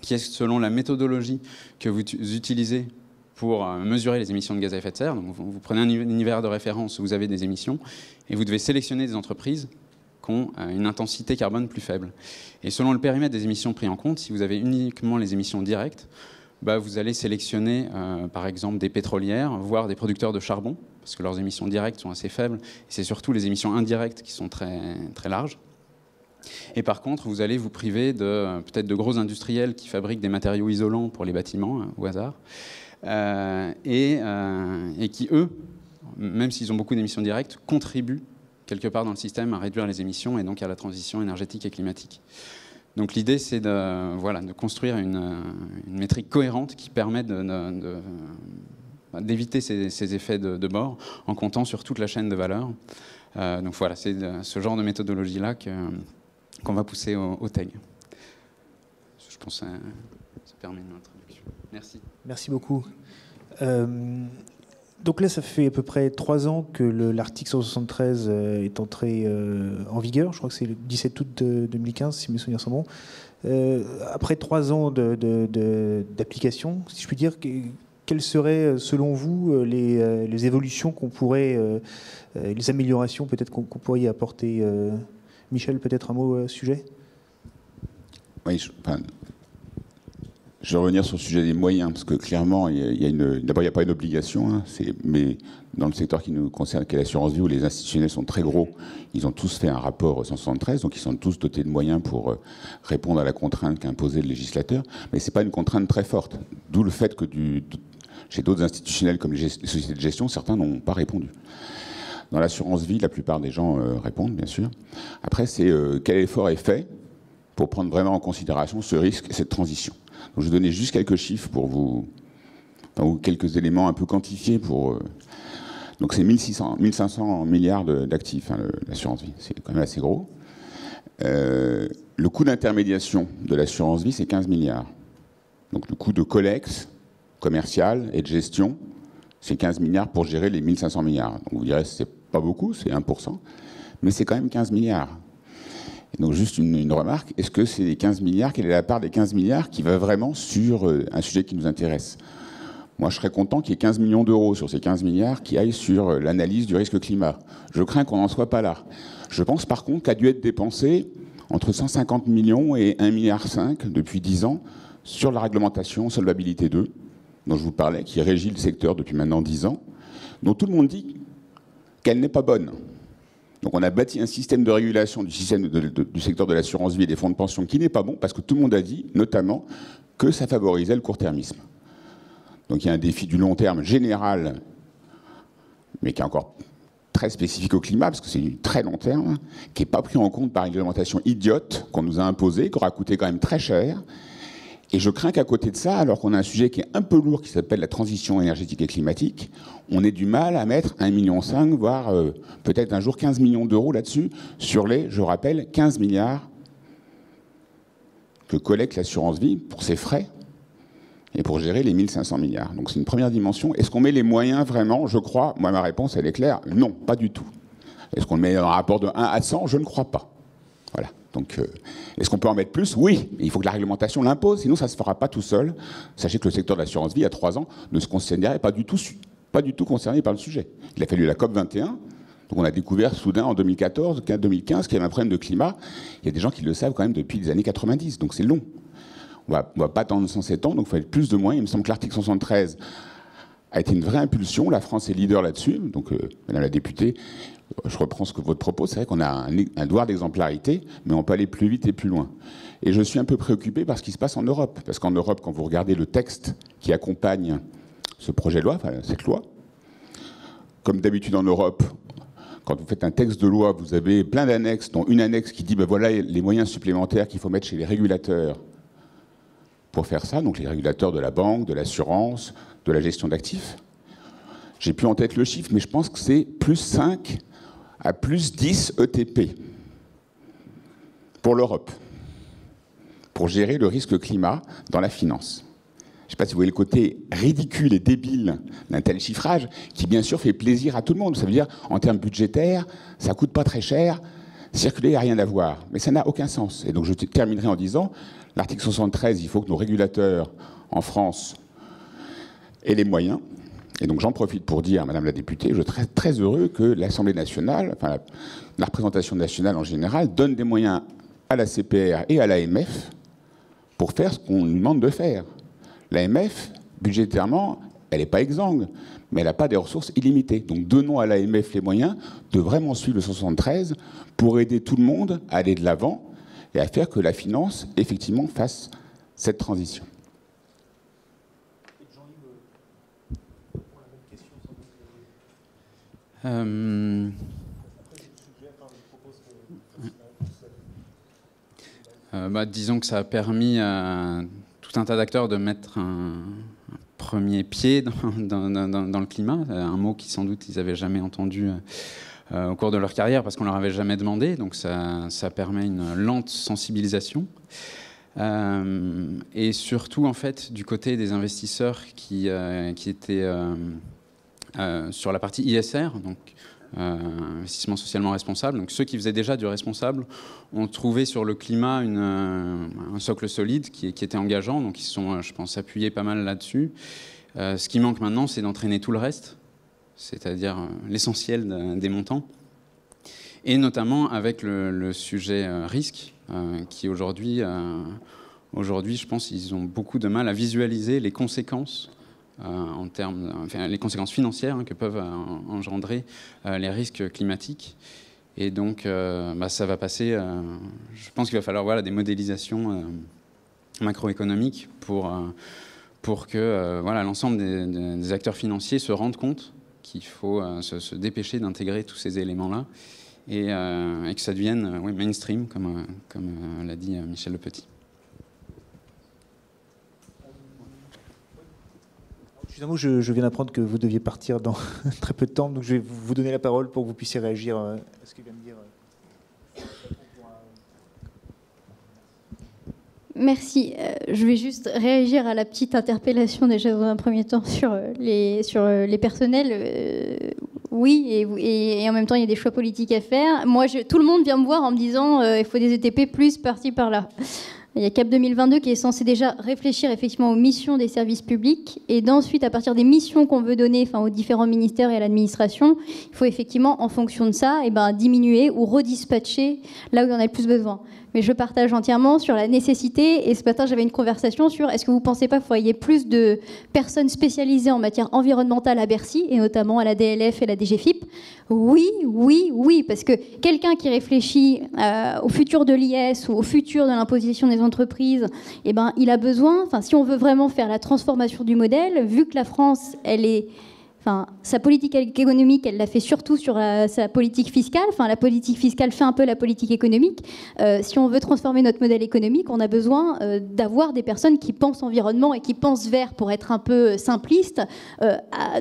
qui est selon la méthodologie que vous utilisez pour mesurer les émissions de gaz à effet de serre. Donc vous prenez un univers de référence où vous avez des émissions et vous devez sélectionner des entreprises qui ont une intensité carbone plus faible. Et selon le périmètre des émissions pris en compte, si vous avez uniquement les émissions directes, vous allez sélectionner par exemple des pétrolières, voire des producteurs de charbon, parce que leurs émissions directes sont assez faibles, et c'est surtout les émissions indirectes qui sont très, très larges. Et par contre, vous allez vous priver peut-être de gros industriels qui fabriquent des matériaux isolants pour les bâtiments, au hasard, et qui, eux, même s'ils ont beaucoup d'émissions directes, contribuent quelque part dans le système à réduire les émissions et donc à la transition énergétique et climatique. Donc l'idée, c'est de construire une métrique cohérente qui permet d'éviter ces effets de bord en comptant sur toute la chaîne de valeur. Donc voilà, c'est ce genre de méthodologie-là qu'on va pousser au TEG. Je pense que ça permet une introduction. Merci.
Merci beaucoup. Donc là, ça fait à peu près 3 ans que l'article 173 est entré en vigueur. Je crois que c'est le 17 août 2015, si mes souvenirs sont bons. Après 3 ans d'application, si je puis dire, quelles seraient, selon vous, les évolutions qu'on pourrait, les améliorations peut-être qu'on pourrait y apporter? Michel, peut-être un mot à ce sujet?
Oui, je vais revenir sur le sujet des moyens, parce que clairement, d'abord, il n'y a pas une obligation, mais dans le secteur qui nous concerne, qui est l'assurance vie, où les institutionnels sont très gros, ils ont tous fait un rapport 173, donc ils sont tous dotés de moyens pour répondre à la contrainte qu'a imposée le législateur. Mais ce n'est pas une contrainte très forte, d'où le fait que chez d'autres institutionnels comme les sociétés de gestion, certains n'ont pas répondu. Dans l'assurance vie, la plupart des gens répondent, bien sûr. Après, c'est quel effort est fait pour prendre vraiment en considération ce risque et cette transition. Donc, je vais donner juste quelques chiffres pour ou quelques éléments un peu quantifiés pour Donc c'est 1500 milliards d'actifs, hein, l'assurance vie. C'est quand même assez gros. Le coût d'intermédiation de l'assurance vie, c'est 15 milliards. Donc le coût de collecte commercial et de gestion, c'est 15 milliards pour gérer les 1500 milliards. Donc vous direz, c'est pas beaucoup, c'est 1%, mais c'est quand même 15 milliards. Et donc juste une remarque, est-ce que c'est les 15 milliards, quelle est la part des 15 milliards qui va vraiment sur un sujet qui nous intéresse? Moi, je serais content qu'il y ait 15 millions d'euros sur ces 15 milliards qui aillent sur l'analyse du risque climat. Je crains qu'on n'en soit pas là. Je pense par contre qu'a dû être dépensé entre 150 millions et 1,5 milliard depuis 10 ans sur la réglementation Solvabilité 2, dont je vous parlais, qui régit le secteur depuis maintenant 10 ans, dont tout le monde dit qu'elle n'est pas bonne. Donc on a bâti un système de régulation du secteur de l'assurance vie et des fonds de pension qui n'est pas bon, parce que tout le monde a dit, notamment, que ça favorisait le court-termisme. Donc il y a un défi du long terme général, mais qui est encore très spécifique au climat, parce que c'est du très long terme, qui n'est pas pris en compte par une réglementation idiote qu'on nous a imposée, qui aura coûté quand même très cher. Et je crains qu'à côté de ça, alors qu'on a un sujet qui est un peu lourd, qui s'appelle la transition énergétique et climatique, on ait du mal à mettre 1,5 million, voire peut-être un jour 15 millions d'euros là-dessus, sur les, je rappelle, 15 milliards que collecte l'assurance vie pour ses frais et pour gérer les 1500 milliards. Donc c'est une première dimension. Est-ce qu'on met les moyens vraiment? Je crois, moi ma réponse elle est claire, non, pas du tout. Est-ce qu'on le met dans un rapport de 1 à 100? Je ne crois pas. Voilà. Donc, est-ce qu'on peut en mettre plus? Oui, mais il faut que la réglementation l'impose, sinon ça ne se fera pas tout seul. Sachez que le secteur de l'assurance vie, il y a 3 ans, ne se considérait pas du tout concerné par le sujet. Il a fallu la COP 21, donc on a découvert soudain en 2014, 2015 qu'il y avait un problème de climat. Il y a des gens qui le savent quand même depuis les années 90, donc c'est long. On ne va pas attendre 107 ans, donc il faut être plus de moyens. Il me semble que l'article 173 a été une vraie impulsion. La France est leader là-dessus. Donc, Madame la députée, je reprends ce que votre propos. C'est vrai qu'on a un devoir d'exemplarité, mais on peut aller plus vite et plus loin. Et je suis un peu préoccupé par ce qui se passe en Europe. Parce qu'en Europe, quand vous regardez le texte qui accompagne ce projet de loi, enfin cette loi, comme d'habitude en Europe, quand vous faites un texte de loi, vous avez plein d'annexes, dont une annexe qui dit ben voilà les moyens supplémentaires qu'il faut mettre chez les régulateurs pour faire ça, donc les régulateurs de la banque, de l'assurance, de la gestion d'actifs. J'ai plus en tête le chiffre, mais je pense que c'est plus 5 à plus 10 ETP pour l'Europe, pour gérer le risque climat dans la finance. Je ne sais pas si vous voyez le côté ridicule et débile d'un tel chiffrage, qui bien sûr fait plaisir à tout le monde. Ça veut dire, en termes budgétaires, ça ne coûte pas très cher, circuler, il n'y a rien à voir. Mais ça n'a aucun sens. Et donc je terminerai en disant, l'article 73, il faut que nos régulateurs en France aient les moyens. Et donc j'en profite pour dire, Madame la députée, je suis très heureux que l'Assemblée nationale, enfin la représentation nationale en général, donne des moyens à la CPR et à l'AMF pour faire ce qu'on nous demande de faire. L'AMF, budgétairement, elle n'est pas exsangue, mais elle n'a pas des ressources illimitées. Donc donnons à l'AMF les moyens de vraiment suivre le 73 pour aider tout le monde à aller de l'avant et à faire que la finance, effectivement, fasse cette transition.
Disons que ça a permis à tout un tas d'acteurs de mettre un premier pied dans le climat, un mot qui sans doute ils n'avaient jamais entendu au cours de leur carrière parce qu'on leur avait jamais demandé, donc ça permet une lente sensibilisation. Et surtout en fait du côté des investisseurs qui étaient sur la partie ISR, donc investissement socialement responsable. Donc ceux qui faisaient déjà du responsable ont trouvé sur le climat un socle solide qui était engageant, donc ils se sont, je pense, appuyés pas mal là-dessus. Ce qui manque maintenant, c'est d'entraîner tout le reste, c'est-à-dire l'essentiel des montants, et notamment avec le sujet risque, qui aujourd'hui, je pense, ils ont beaucoup de mal à visualiser les conséquences en termes, les conséquences financières que peuvent engendrer les risques climatiques. Et donc, ça va passer. Je pense qu'il va falloir des modélisations macroéconomiques pour que l'ensemble des acteurs financiers se rendent compte qu'il faut se dépêcher d'intégrer tous ces éléments-là et que ça devienne mainstream, comme l'a dit Michel Lepetit.
Excusez-moi, je viens d'apprendre que vous deviez partir dans très peu de temps, donc je vais vous donner la parole pour que vous puissiez réagir à ce qu'il vient de dire.
Merci. Je vais juste réagir à la petite interpellation déjà dans un premier temps sur les personnels. Oui, et en même temps, il y a des choix politiques à faire. Moi, tout le monde vient me voir en me disant il faut des ETP plus par-ci, par-là. Il y a CAP 2022 qui est censé déjà réfléchir effectivement aux missions des services publics et d'ensuite, à partir des missions qu'on veut donner aux différents ministères et à l'administration, il faut effectivement, en fonction de ça, diminuer ou redispatcher là où il y en a le plus besoin. Mais je partage entièrement sur la nécessité, et ce matin j'avais une conversation sur est-ce que vous ne pensez pas qu'il faut qu'il y ait plus de personnes spécialisées en matière environnementale à Bercy, et notamment à la DLF et la DGFIP? Oui, parce que quelqu'un qui réfléchit au futur de l'IS ou au futur de l'imposition des entreprises, il a besoin, si on veut vraiment faire la transformation du modèle, vu que la France, sa politique économique, elle l'a fait surtout sur sa politique fiscale. La politique fiscale fait un peu la politique économique. Si on veut transformer notre modèle économique, on a besoin d'avoir des personnes qui pensent environnement et qui pensent vert, pour être un peu simpliste,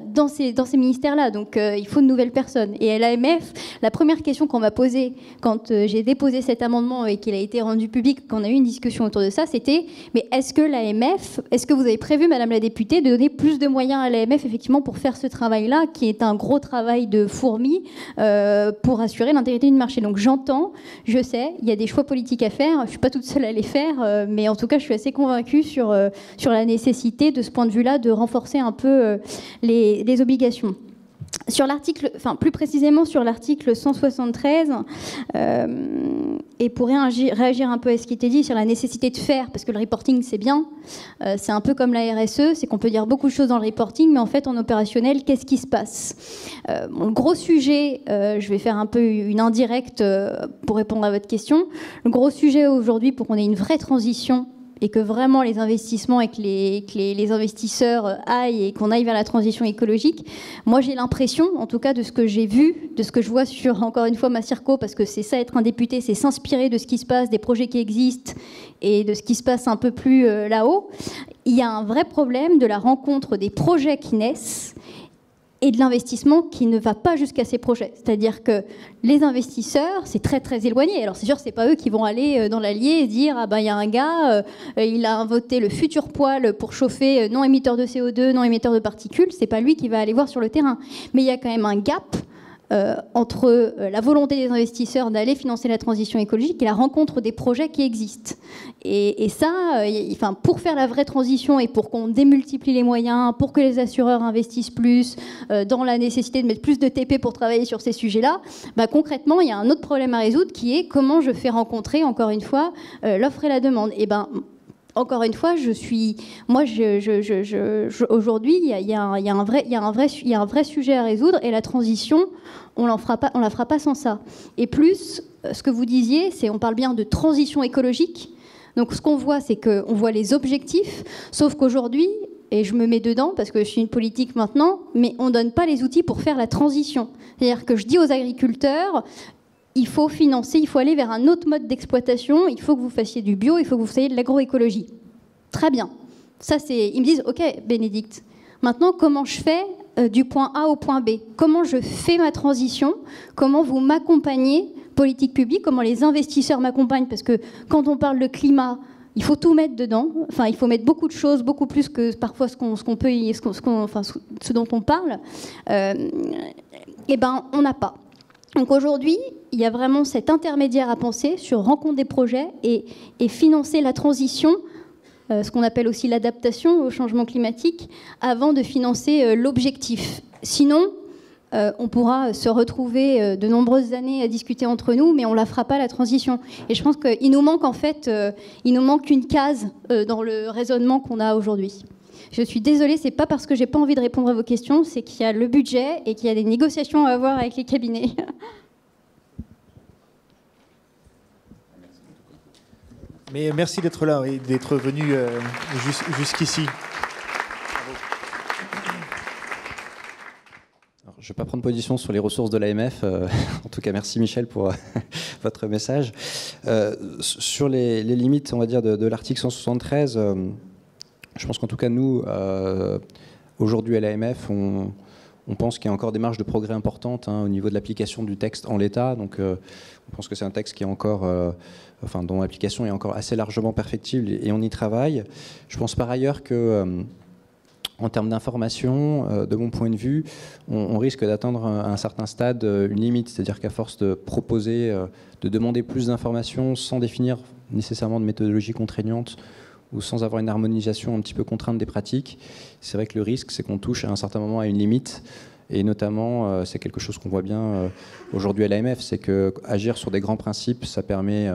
dans ces ministères-là. Donc il faut de nouvelles personnes. Et à l'AMF, la première question qu'on m'a posée quand j'ai déposé cet amendement et qu'il a été rendu public, qu'on a eu une discussion autour de ça, c'était mais est-ce que vous avez prévu, Madame la députée, de donner plus de moyens à l'AMF effectivement pour faire ce travail-là, qui est un gros travail de fourmi pour assurer l'intégrité du marché. Donc j'entends, je sais, il y a des choix politiques à faire, je ne suis pas toute seule à les faire, mais en tout cas je suis assez convaincue sur la nécessité de ce point de vue-là de renforcer un peu les obligations. Sur l'article, plus précisément sur l'article 173, et pour réagir un peu à ce qui était dit sur la nécessité de faire, parce que le reporting c'est bien, c'est un peu comme la RSE, c'est qu'on peut dire beaucoup de choses dans le reporting, mais en fait en opérationnel, qu'est-ce qui se passe? Le gros sujet, je vais faire un peu une indirecte pour répondre à votre question, le gros sujet aujourd'hui pour qu'on ait une vraie transition et que vraiment les investissements et que les investisseurs aillent et qu'on aille vers la transition écologique. Moi, j'ai l'impression, en tout cas de ce que j'ai vu, de ce que je vois sur, encore une fois, ma circo, parce que c'est ça être un député, c'est s'inspirer de ce qui se passe, des projets qui existent et de ce qui se passe un peu plus là-haut. Il y a un vrai problème de la rencontre des projets qui naissent et de l'investissement qui ne va pas jusqu'à ces projets. C'est-à-dire que les investisseurs, c'est très très éloigné. Alors c'est sûr, c'est pas eux qui vont aller dans l'Allier et dire il y a un gars, il a inventé le futur poêle pour chauffer non émetteur de CO2, non émetteur de particules. C'est pas lui qui va aller voir sur le terrain. Mais il y a quand même un gap entre la volonté des investisseurs d'aller financer la transition écologique et la rencontre des projets qui existent. Et ça, pour faire la vraie transition et pour qu'on démultiplie les moyens, pour que les assureurs investissent plus, dans la nécessité de mettre plus de TP pour travailler sur ces sujets-là, concrètement, il y a un autre problème à résoudre qui est comment je fais rencontrer, encore une fois, l'offre et la demande. Et encore une fois, aujourd'hui, il y a un vrai sujet à résoudre et la transition, on la fera pas sans ça. Et plus, ce que vous disiez, on parle bien de transition écologique. Donc, ce qu'on voit, c'est qu'on voit les objectifs, sauf qu'aujourd'hui, et je me mets dedans parce que je suis une politique maintenant, mais on ne donne pas les outils pour faire la transition. C'est-à-dire que je dis aux agriculteurs, il faut financer, il faut aller vers un autre mode d'exploitation, il faut que vous fassiez du bio, il faut que vous fassiez de l'agroécologie. Très bien. Ça, ils me disent, OK, Bénédicte, maintenant, comment je fais du point A au point B? Comment je fais ma transition? Comment vous m'accompagnez, politique publique? Comment les investisseurs m'accompagnent? Parce que quand on parle de climat, il faut tout mettre dedans. Il faut mettre beaucoup de choses, beaucoup plus que parfois ce dont on parle. On n'a pas. Donc aujourd'hui, il y a vraiment cet intermédiaire à penser sur rencontre des projets et financer la transition, ce qu'on appelle aussi l'adaptation au changement climatique, avant de financer l'objectif. Sinon, on pourra se retrouver de nombreuses années à discuter entre nous, mais on ne la fera pas, la transition. Et je pense qu'il nous manque une case dans le raisonnement qu'on a aujourd'hui. Je suis désolée, c'est pas parce que j'ai pas envie de répondre à vos questions, c'est qu'il y a le budget et qu'il y a des négociations à avoir avec les cabinets.
Mais merci d'être là et d'être venu jusqu'ici.
Alors, je ne vais pas prendre position sur les ressources de l'AMF. En tout cas, merci Michel pour votre message. Sur les limites, on va dire, de l'article 173, je pense qu'en tout cas, nous, Aujourd'hui, à l'AMF, on pense qu'il y a encore des marges de progrès importantes au niveau de l'application du texte en l'état. Donc, on pense que c'est un texte qui est encore, dont l'application est encore assez largement perfectible et on y travaille. Je pense par ailleurs que, en termes d'information, de mon point de vue, on risque d'atteindre à un certain stade une limite. C'est-à-dire qu'à force de proposer, de demander plus d'informations sans définir nécessairement de méthodologie contraignante ou sans avoir une harmonisation un petit peu contrainte des pratiques, c'est vrai que le risque, c'est qu'on touche à un certain moment à une limite. Et notamment, c'est quelque chose qu'on voit bien aujourd'hui à l'AMF, c'est qu'agir sur des grands principes, ça permet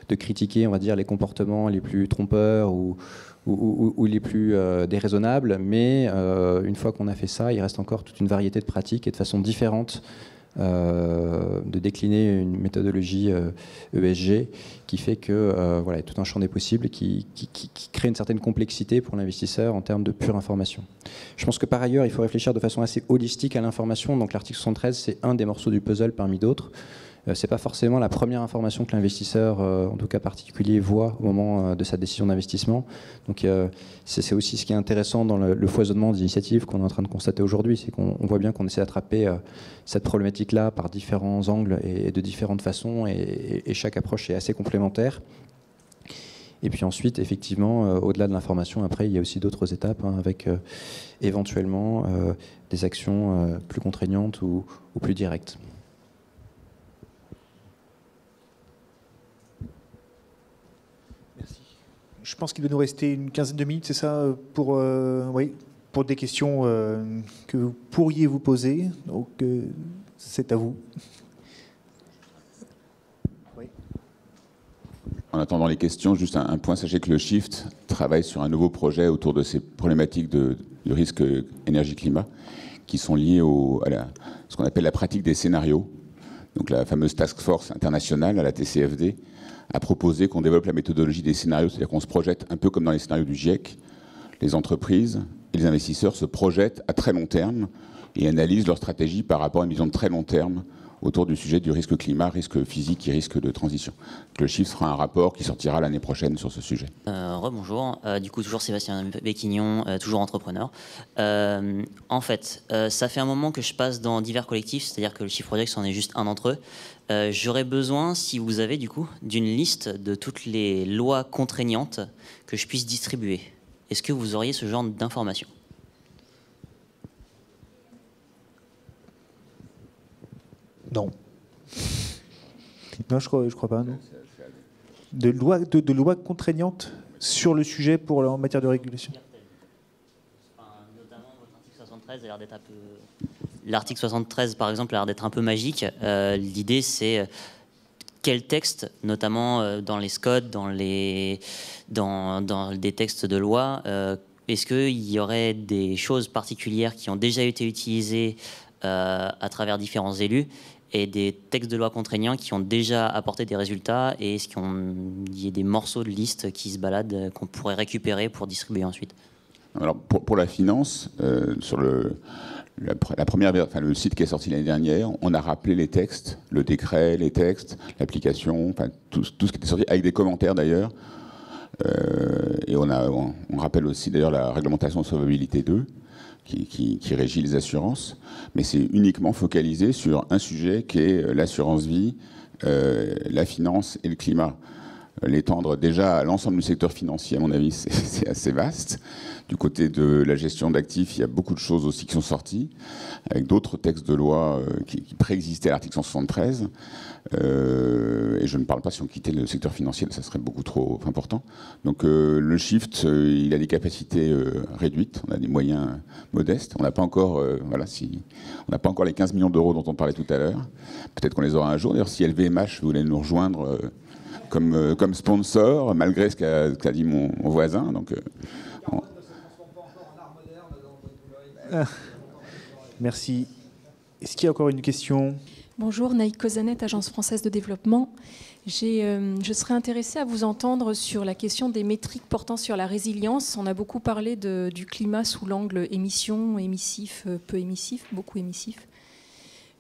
de critiquer, on va dire, les comportements les plus trompeurs ou les plus déraisonnables. Mais une fois qu'on a fait ça, il reste encore toute une variété de pratiques et de façons différentes de décliner une méthodologie ESG qui fait que voilà, tout un champ des possibles qui crée une certaine complexité pour l'investisseur en termes de pure information. Je pense que par ailleurs, il faut réfléchir de façon assez holistique à l'information. Donc l'article 73, c'est un des morceaux du puzzle parmi d'autres. C'est pas forcément la première information que l'investisseur, en tout cas particulier, voit au moment de sa décision d'investissement. Donc c'est aussi ce qui est intéressant dans le foisonnement d'initiatives qu'on est en train de constater aujourd'hui, c'est qu'on voit bien qu'on essaie d'attraper cette problématique-là par différents angles et de différentes façons, et chaque approche est assez complémentaire. Et puis ensuite, effectivement, au-delà de l'information, après, il y a aussi d'autres étapes, avec éventuellement des actions plus contraignantes ou plus directes.
Je pense qu'il doit nous rester une quinzaine de minutes, c'est ça, pour des questions que vous pourriez vous poser. Donc, c'est à vous. Oui.
En attendant les questions, juste un point. Sachez que le Shift travaille sur un nouveau projet autour de ces problématiques de risque énergie-climat qui sont liées à ce qu'on appelle la pratique des scénarios. Donc la fameuse task force internationale à la TCFD a proposé qu'on développe la méthodologie des scénarios, c'est-à-dire qu'on se projette un peu comme dans les scénarios du GIEC. Les entreprises et les investisseurs se projettent à très long terme et analysent leur stratégie par rapport à une vision de très long terme autour du sujet du risque climat, risque physique et risque de transition. Le Shift fera un rapport qui sortira l'année prochaine sur ce sujet.
Rebonjour, du coup toujours Sébastien Béquignon, toujours entrepreneur. En fait, ça fait un moment que je passe dans divers collectifs, c'est-à-dire que le Shift Project c'en est juste un d'entre eux. J'aurais besoin, si vous avez du coup, d'une liste de toutes les lois contraignantes que je puisse distribuer. Est-ce que vous auriez ce genre d'informations ?
Non. Non, je crois pas, non. De lois contraignantes sur le sujet en matière de régulation.
Notamment votre article 73 a l'air d'être un peu... L'article 73, par exemple, a l'air d'être un peu magique. L'idée, c'est quel texte, notamment dans les SCOT, dans des textes de loi, est-ce qu'il y aurait des choses particulières qui ont déjà été utilisées à travers différents élus et des textes de loi contraignants qui ont déjà apporté des résultats, et est-ce qu'il y a des morceaux de liste qui se baladent qu'on pourrait récupérer pour distribuer ensuite ?
Alors pour la finance, sur le site qui est sorti l'année dernière, on a rappelé les textes, le décret, les textes, l'application, enfin tout ce qui était sorti, avec des commentaires d'ailleurs. Et on rappelle aussi d'ailleurs la réglementation de solvabilité 2 qui régit les assurances, mais c'est uniquement focalisé sur un sujet qui est l'assurance vie, la finance et le climat. L'étendre déjà à l'ensemble du secteur financier, à mon avis, c'est assez vaste. Du côté de la gestion d'actifs, il y a beaucoup de choses aussi qui sont sorties, avec d'autres textes de loi qui préexistaient à l'article 173. Et je ne parle pas si on quittait le secteur financier, ça serait beaucoup trop important. Donc le Shift, il a des capacités réduites, on a des moyens modestes. On n'a pas encore, on n'a pas encore les 15 millions d'euros dont on parlait tout à l'heure. Peut-être qu'on les aura un jour. D'ailleurs, si LVMH voulait nous rejoindre comme sponsor, malgré ce qu'a dit mon voisin. Donc,
Merci. Est-ce qu'il y a encore une question ?
Bonjour, Naïk Kozanet, Agence française de développement. Je serais intéressée à vous entendre sur la question des métriques portant sur la résilience. On a beaucoup parlé du climat sous l'angle émissions, émissif, peu émissif, beaucoup émissif.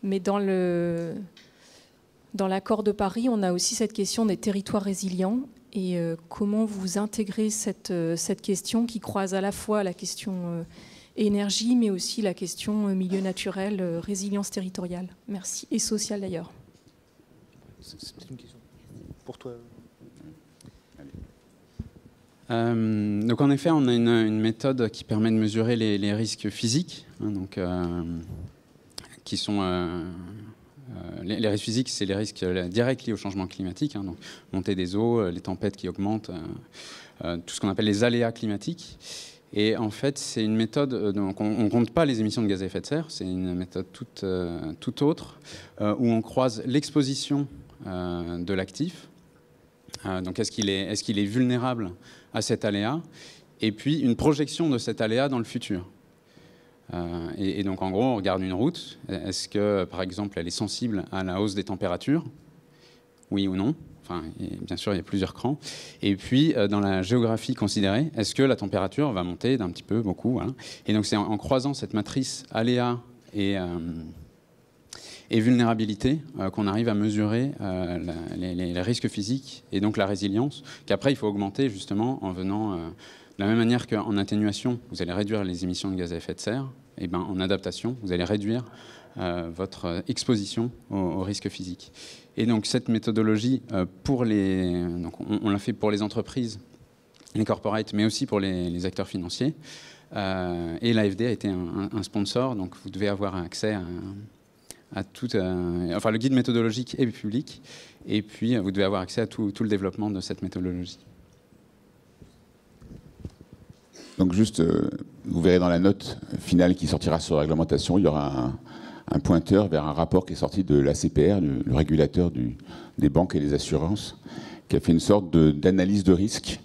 Mais dans l'accord de Paris, on a aussi cette question des territoires résilients. Et comment vous intégrez cette question qui croise à la fois la question énergie, mais aussi la question milieu naturel, résilience territoriale. Merci. Et sociale d'ailleurs.
C'est une question pour toi.
Donc en effet, on a une méthode qui permet de mesurer les risques physiques, hein, donc, qui sont les risques physiques, c'est les risques directs liés au changement climatique, hein, donc montée des eaux, les tempêtes qui augmentent, tout ce qu'on appelle les aléas climatiques. Et en fait, c'est une méthode, donc on ne compte pas les émissions de gaz à effet de serre, c'est une méthode toute autre, où on croise l'exposition de l'actif. Donc est-ce qu'il est vulnérable à cet aléa, et puis une projection de cet aléa dans le futur. Et donc en gros, on regarde une route. Est-ce que, par exemple, elle est sensible à la hausse des températures? Oui ou non? Enfin, bien sûr, il y a plusieurs crans. Et puis, dans la géographie considérée, est-ce que la température va monter d'un petit peu, beaucoup, voilà. Et donc c'est en croisant cette matrice aléa et vulnérabilité qu'on arrive à mesurer les risques physiques et donc la résilience, qu'après il faut augmenter justement en venant, de la même manière qu'en atténuation, vous allez réduire les émissions de gaz à effet de serre, et ben, en adaptation, vous allez réduire votre exposition aux risques physiques. Et donc cette méthodologie, donc on l'a fait pour les entreprises, les corporates, mais aussi pour les acteurs financiers. Et l'AFD a été un sponsor, donc vous devez avoir accès à tout, enfin le guide méthodologique est public, et puis vous devez avoir accès à tout le développement de cette méthodologie.
Donc juste, vous verrez dans la note finale qui sortira sur la réglementation, il y aura un pointeur vers un rapport qui est sorti de l'ACPR, le régulateur des banques et des assurances, qui a fait une sorte d'analyse de risque.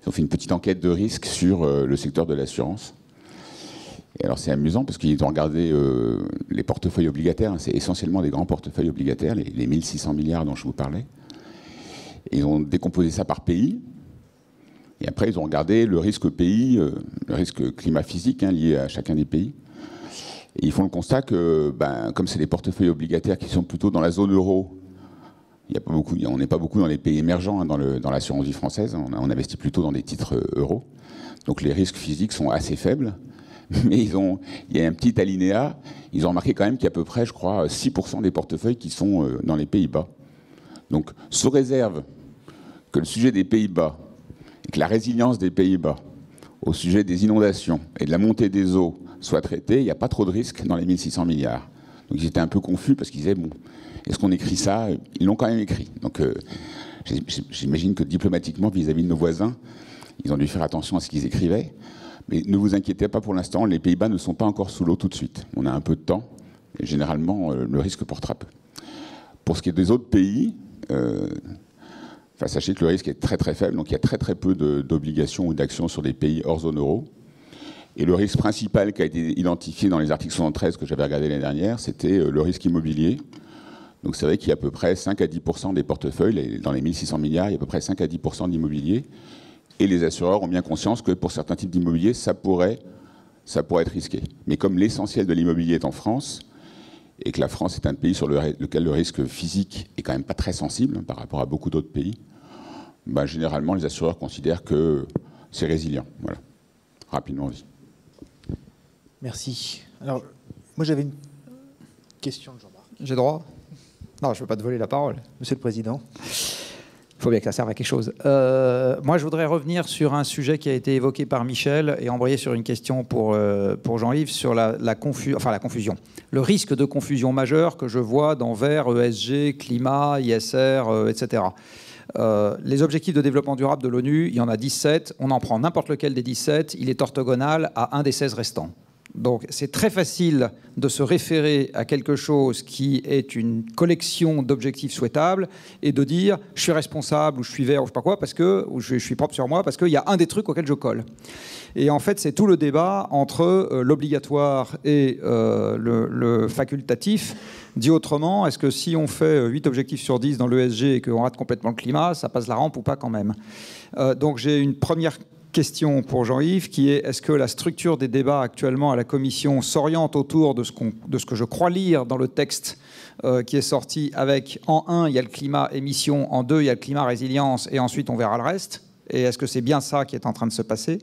Ils ont fait une petite enquête de risque sur le secteur de l'assurance. Et alors c'est amusant parce qu'ils ont regardé les portefeuilles obligataires, hein, c'est essentiellement des grands portefeuilles obligataires, les 1600 milliards dont je vous parlais. Et ils ont décomposé ça par pays. Et après, ils ont regardé le risque pays, le risque climat physique, hein, lié à chacun des pays. Et ils font le constat que, comme c'est des portefeuilles obligataires qui sont plutôt dans la zone euro, on n'est pas beaucoup dans les pays émergents, hein, dans l'assurance vie française. On investit plutôt dans des titres euros. Donc les risques physiques sont assez faibles. Mais il y a un petit alinéa. Ils ont remarqué quand même qu'il y a à peu près, je crois, 6% des portefeuilles qui sont dans les Pays-Bas. Donc, sous réserve que le sujet des Pays-Bas et que la résilience des Pays-Bas au sujet des inondations et de la montée des eaux soit traitée, il n'y a pas trop de risques dans les 1600 milliards. Donc, ils étaient un peu confus parce qu'ils disaient, bon, est-ce qu'on écrit ça? Ils l'ont quand même écrit. Donc, j'imagine que diplomatiquement, vis-à-vis de nos voisins, ils ont dû faire attention à ce qu'ils écrivaient. Mais ne vous inquiétez pas pour l'instant, les Pays-Bas ne sont pas encore sous l'eau tout de suite. On a un peu de temps, et généralement, le risque portera peu. Pour ce qui est des autres pays, sachez que le risque est très très faible, donc il y a très très peu d'obligations ou d'actions sur des pays hors zone euro. Et le risque principal qui a été identifié dans les articles 73 que j'avais regardé l'année dernière, c'était le risque immobilier. Donc c'est vrai qu'il y a à peu près 5 à 10% des portefeuilles, dans les 1600 milliards, il y a à peu près 5 à 10% d'immobilier. Et les assureurs ont bien conscience que pour certains types d'immobilier, ça pourrait être risqué. Mais comme l'essentiel de l'immobilier est en France, et que la France est un pays sur lequel le risque physique est quand même pas très sensible, hein, par rapport à beaucoup d'autres pays, généralement les assureurs considèrent que c'est résilient. Voilà. Rapidement aussi.
Merci. Alors, moi j'avais une question de Jean-Marc.
J'ai droit? Non, je ne veux pas te voler la parole.
Monsieur le Président.
Il faut bien que ça serve à quelque chose. Moi, je voudrais revenir sur un sujet qui a été évoqué par Michel et embrayer sur une question pour Jean-Yves sur la confusion. Le risque de confusion majeure que je vois dans Vert, ESG, climat, ISR, etc. Les objectifs de développement durable de l'ONU, il y en a 17. On en prend n'importe lequel des 17. Il est orthogonal à un des 16 restants. Donc c'est très facile de se référer à quelque chose qui est une collection d'objectifs souhaitables et de dire je suis responsable ou je suis vert ou je sais pas quoi ou je suis propre sur moi parce qu'il y a un des trucs auxquels je colle. Et en fait c'est tout le débat entre l'obligatoire et le facultatif. Dit autrement, est-ce que si on fait 8 objectifs sur 10 dans l'ESG et qu'on rate complètement le climat, ça passe la rampe ou pas quand même? Donc j'ai une première question pour Jean-Yves qui est: est-ce que la structure des débats actuellement à la Commission s'oriente autour de ce que je crois lire dans le texte qui est sorti avec, en 1, il y a le climat émission, en 2, il y a le climat résilience, et ensuite on verra le reste? Et est-ce que c'est bien ça qui est en train de se passer?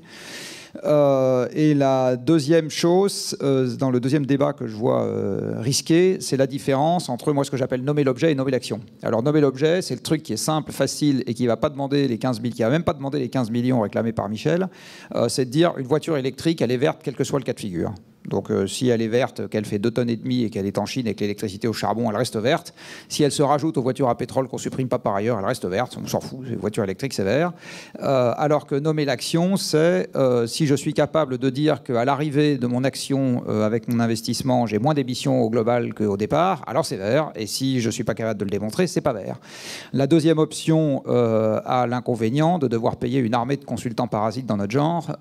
Et la deuxième chose, dans le deuxième débat que je vois risqué, c'est la différence entre moi ce que j'appelle nommer l'objet et nommer l'action. Alors nommer l'objet, c'est le truc qui est simple, facile et qui va pas demander les 15 000, qui va même pas demander les 15 millions réclamés par Michel. C'est de dire une voiture électrique, elle est verte, quel que soit le cas de figure. Donc si elle est verte, qu'elle fait 2,5 tonnes et qu'elle est en Chine avec l'électricité au charbon, elle reste verte. Si elle se rajoute aux voitures à pétrole qu'on ne supprime pas par ailleurs, elle reste verte. On s'en fout, les voitures électriques c'est vert. Alors que nommer l'action, c'est si je suis capable de dire qu'à l'arrivée de mon action avec mon investissement, j'ai moins d'émissions au global qu'au départ, alors c'est vert. Et si je ne suis pas capable de le démontrer, c'est pas vert. La deuxième option a l'inconvénient de devoir payer une armée de consultants parasites dans notre genre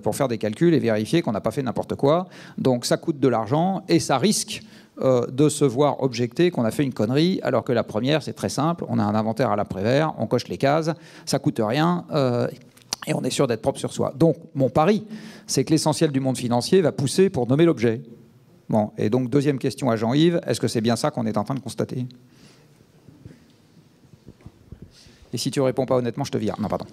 pour faire des calculs et vérifier qu'on n'a pas fait n'importe quoi. Donc ça coûte de l'argent et ça risque de se voir objecter qu'on a fait une connerie, alors que la première, c'est très simple. On a un inventaire à l'après-vert, on coche les cases, ça coûte rien et on est sûr d'être propre sur soi. Donc mon pari, c'est que l'essentiel du monde financier va pousser pour nommer l'objet. Bon, et donc deuxième question à Jean-Yves, est-ce que c'est bien ça qu'on est en train de constater ? Et si tu réponds pas honnêtement, je te vire. Non, pardon.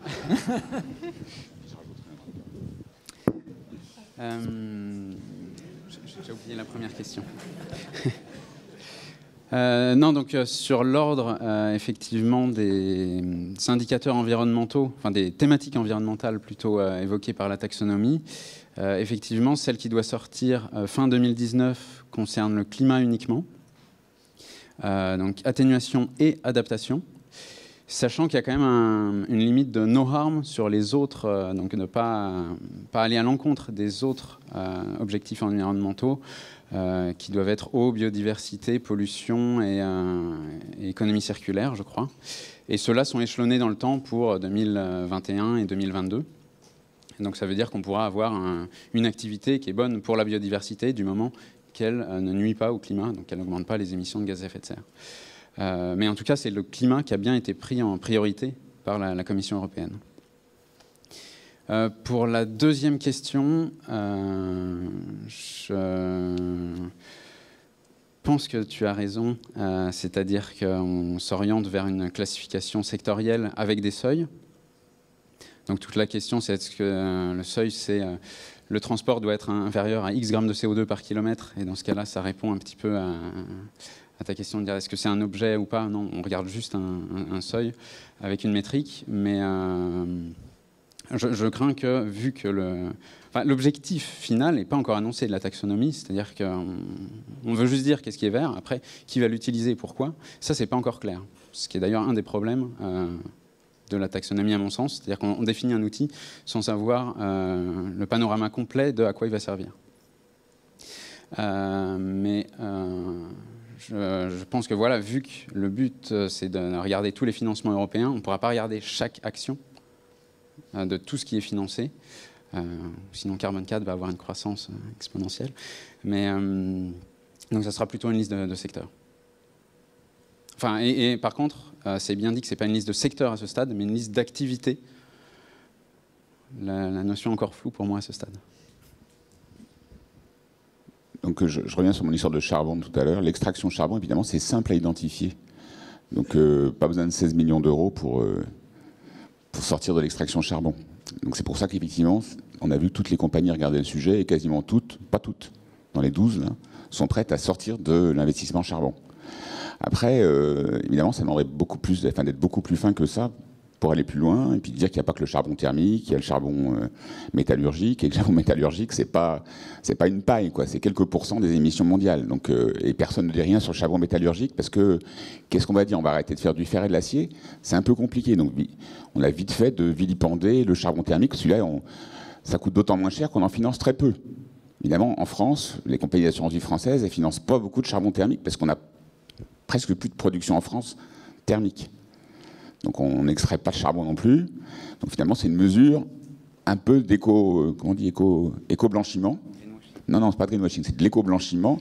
J'ai oublié la première question. Non, donc sur l'ordre, effectivement, des indicateurs environnementaux, enfin des thématiques environnementales plutôt évoquées par la taxonomie, effectivement, celle qui doit sortir fin 2019 concerne le climat uniquement, donc atténuation et adaptation. Sachant qu'il y a quand même une limite de no harm sur les autres, donc ne pas aller à l'encontre des autres objectifs environnementaux qui doivent être eau, biodiversité, pollution et économie circulaire, je crois. Et ceux-là sont échelonnés dans le temps pour 2021 et 2022. Et donc ça veut dire qu'on pourra avoir une activité qui est bonne pour la biodiversité du moment qu'elle ne nuit pas au climat, donc qu'elle n'augmente pas les émissions de gaz à effet de serre. Mais en tout cas, c'est le climat qui a bien été pris en priorité par la Commission européenne. Pour la deuxième question, je pense que tu as raison, c'est-à-dire qu'on s'oriente vers une classification sectorielle avec des seuils. Donc toute la question, c'est est-ce que le seuil, c'est le transport doit être inférieur à X grammes de CO2 par kilomètre, et dans ce cas-là, ça répond un petit peu à ta question de dire est-ce que c'est un objet ou pas. Non, on regarde juste un seuil avec une métrique, mais je crains que, vu que l'objectif final n'est pas encore annoncé de la taxonomie, c'est-à-dire qu'on veut juste dire qu'est-ce qui est vert, après, qui va l'utiliser et pourquoi, ça, c'est pas encore clair. Ce qui est d'ailleurs un des problèmes de la taxonomie, à mon sens, c'est-à-dire qu'on définit un outil sans savoir le panorama complet de à quoi il va servir. Je pense que voilà, vu que le but c'est de regarder tous les financements européens, on ne pourra pas regarder chaque action de tout ce qui est financé. Sinon Carbone 4 va avoir une croissance exponentielle. Mais donc ça sera plutôt une liste de secteurs. Enfin, et par contre, c'est bien dit que ce n'est pas une liste de secteurs à ce stade, mais une liste d'activités. La notion est encore floue pour moi à ce stade.
Donc je reviens sur mon histoire de charbon tout à l'heure. L'extraction de charbon, évidemment, c'est simple à identifier. Donc pas besoin de 16 millions d'euros pour sortir de l'extraction de charbon. Donc c'est pour ça qu'effectivement, on a vu toutes les compagnies regarder le sujet et quasiment toutes, pas toutes, dans les 12, là, sont prêtes à sortir de l'investissement charbon. Après, évidemment, ça demanderait beaucoup plus, d'être beaucoup plus fin que ça pour aller plus loin et puis dire qu'il n'y a pas que le charbon thermique, qu'il y a le charbon métallurgique, et que le charbon métallurgique, c'est pas une paille, quoi, c'est quelques pourcents des émissions mondiales. Donc, et personne ne dit rien sur le charbon métallurgique parce que, qu'est-ce qu'on va dire? On va arrêter de faire du fer et de l'acier? C'est un peu compliqué. Donc, on a vite fait de vilipender le charbon thermique. Celui-là, ça coûte d'autant moins cher qu'on en finance très peu. Évidemment, en France, les compagnies d'assurance vie françaises, elles financent pas beaucoup de charbon thermique parce qu'on a presque plus de production en France thermique. Donc on n'extrait pas de charbon non plus. Donc finalement, c'est une mesure un peu éco-blanchiment. Non, c'est pas de greenwashing, c'est de l'éco-blanchiment.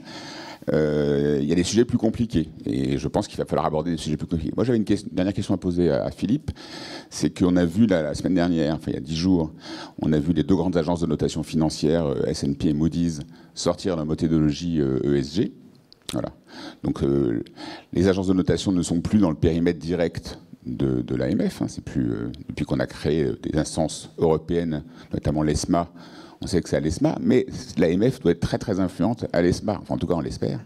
Il y a des sujets plus compliqués. Et je pense qu'il va falloir aborder des sujets plus compliqués. Moi, j'avais une dernière question à poser à Philippe. C'est qu'on a vu la semaine dernière, enfin il y a 10 jours, on a vu les deux grandes agences de notation financière, S&P et Moody's, sortir la méthodologie ESG. Voilà. Donc les agences de notation ne sont plus dans le périmètre direct de l'AMF. Hein. C'est plus, depuis qu'on a créé des instances européennes, notamment l'ESMA, on sait que c'est à l'ESMA, mais l'AMF doit être très très influente à l'ESMA, enfin en tout cas on l'espère.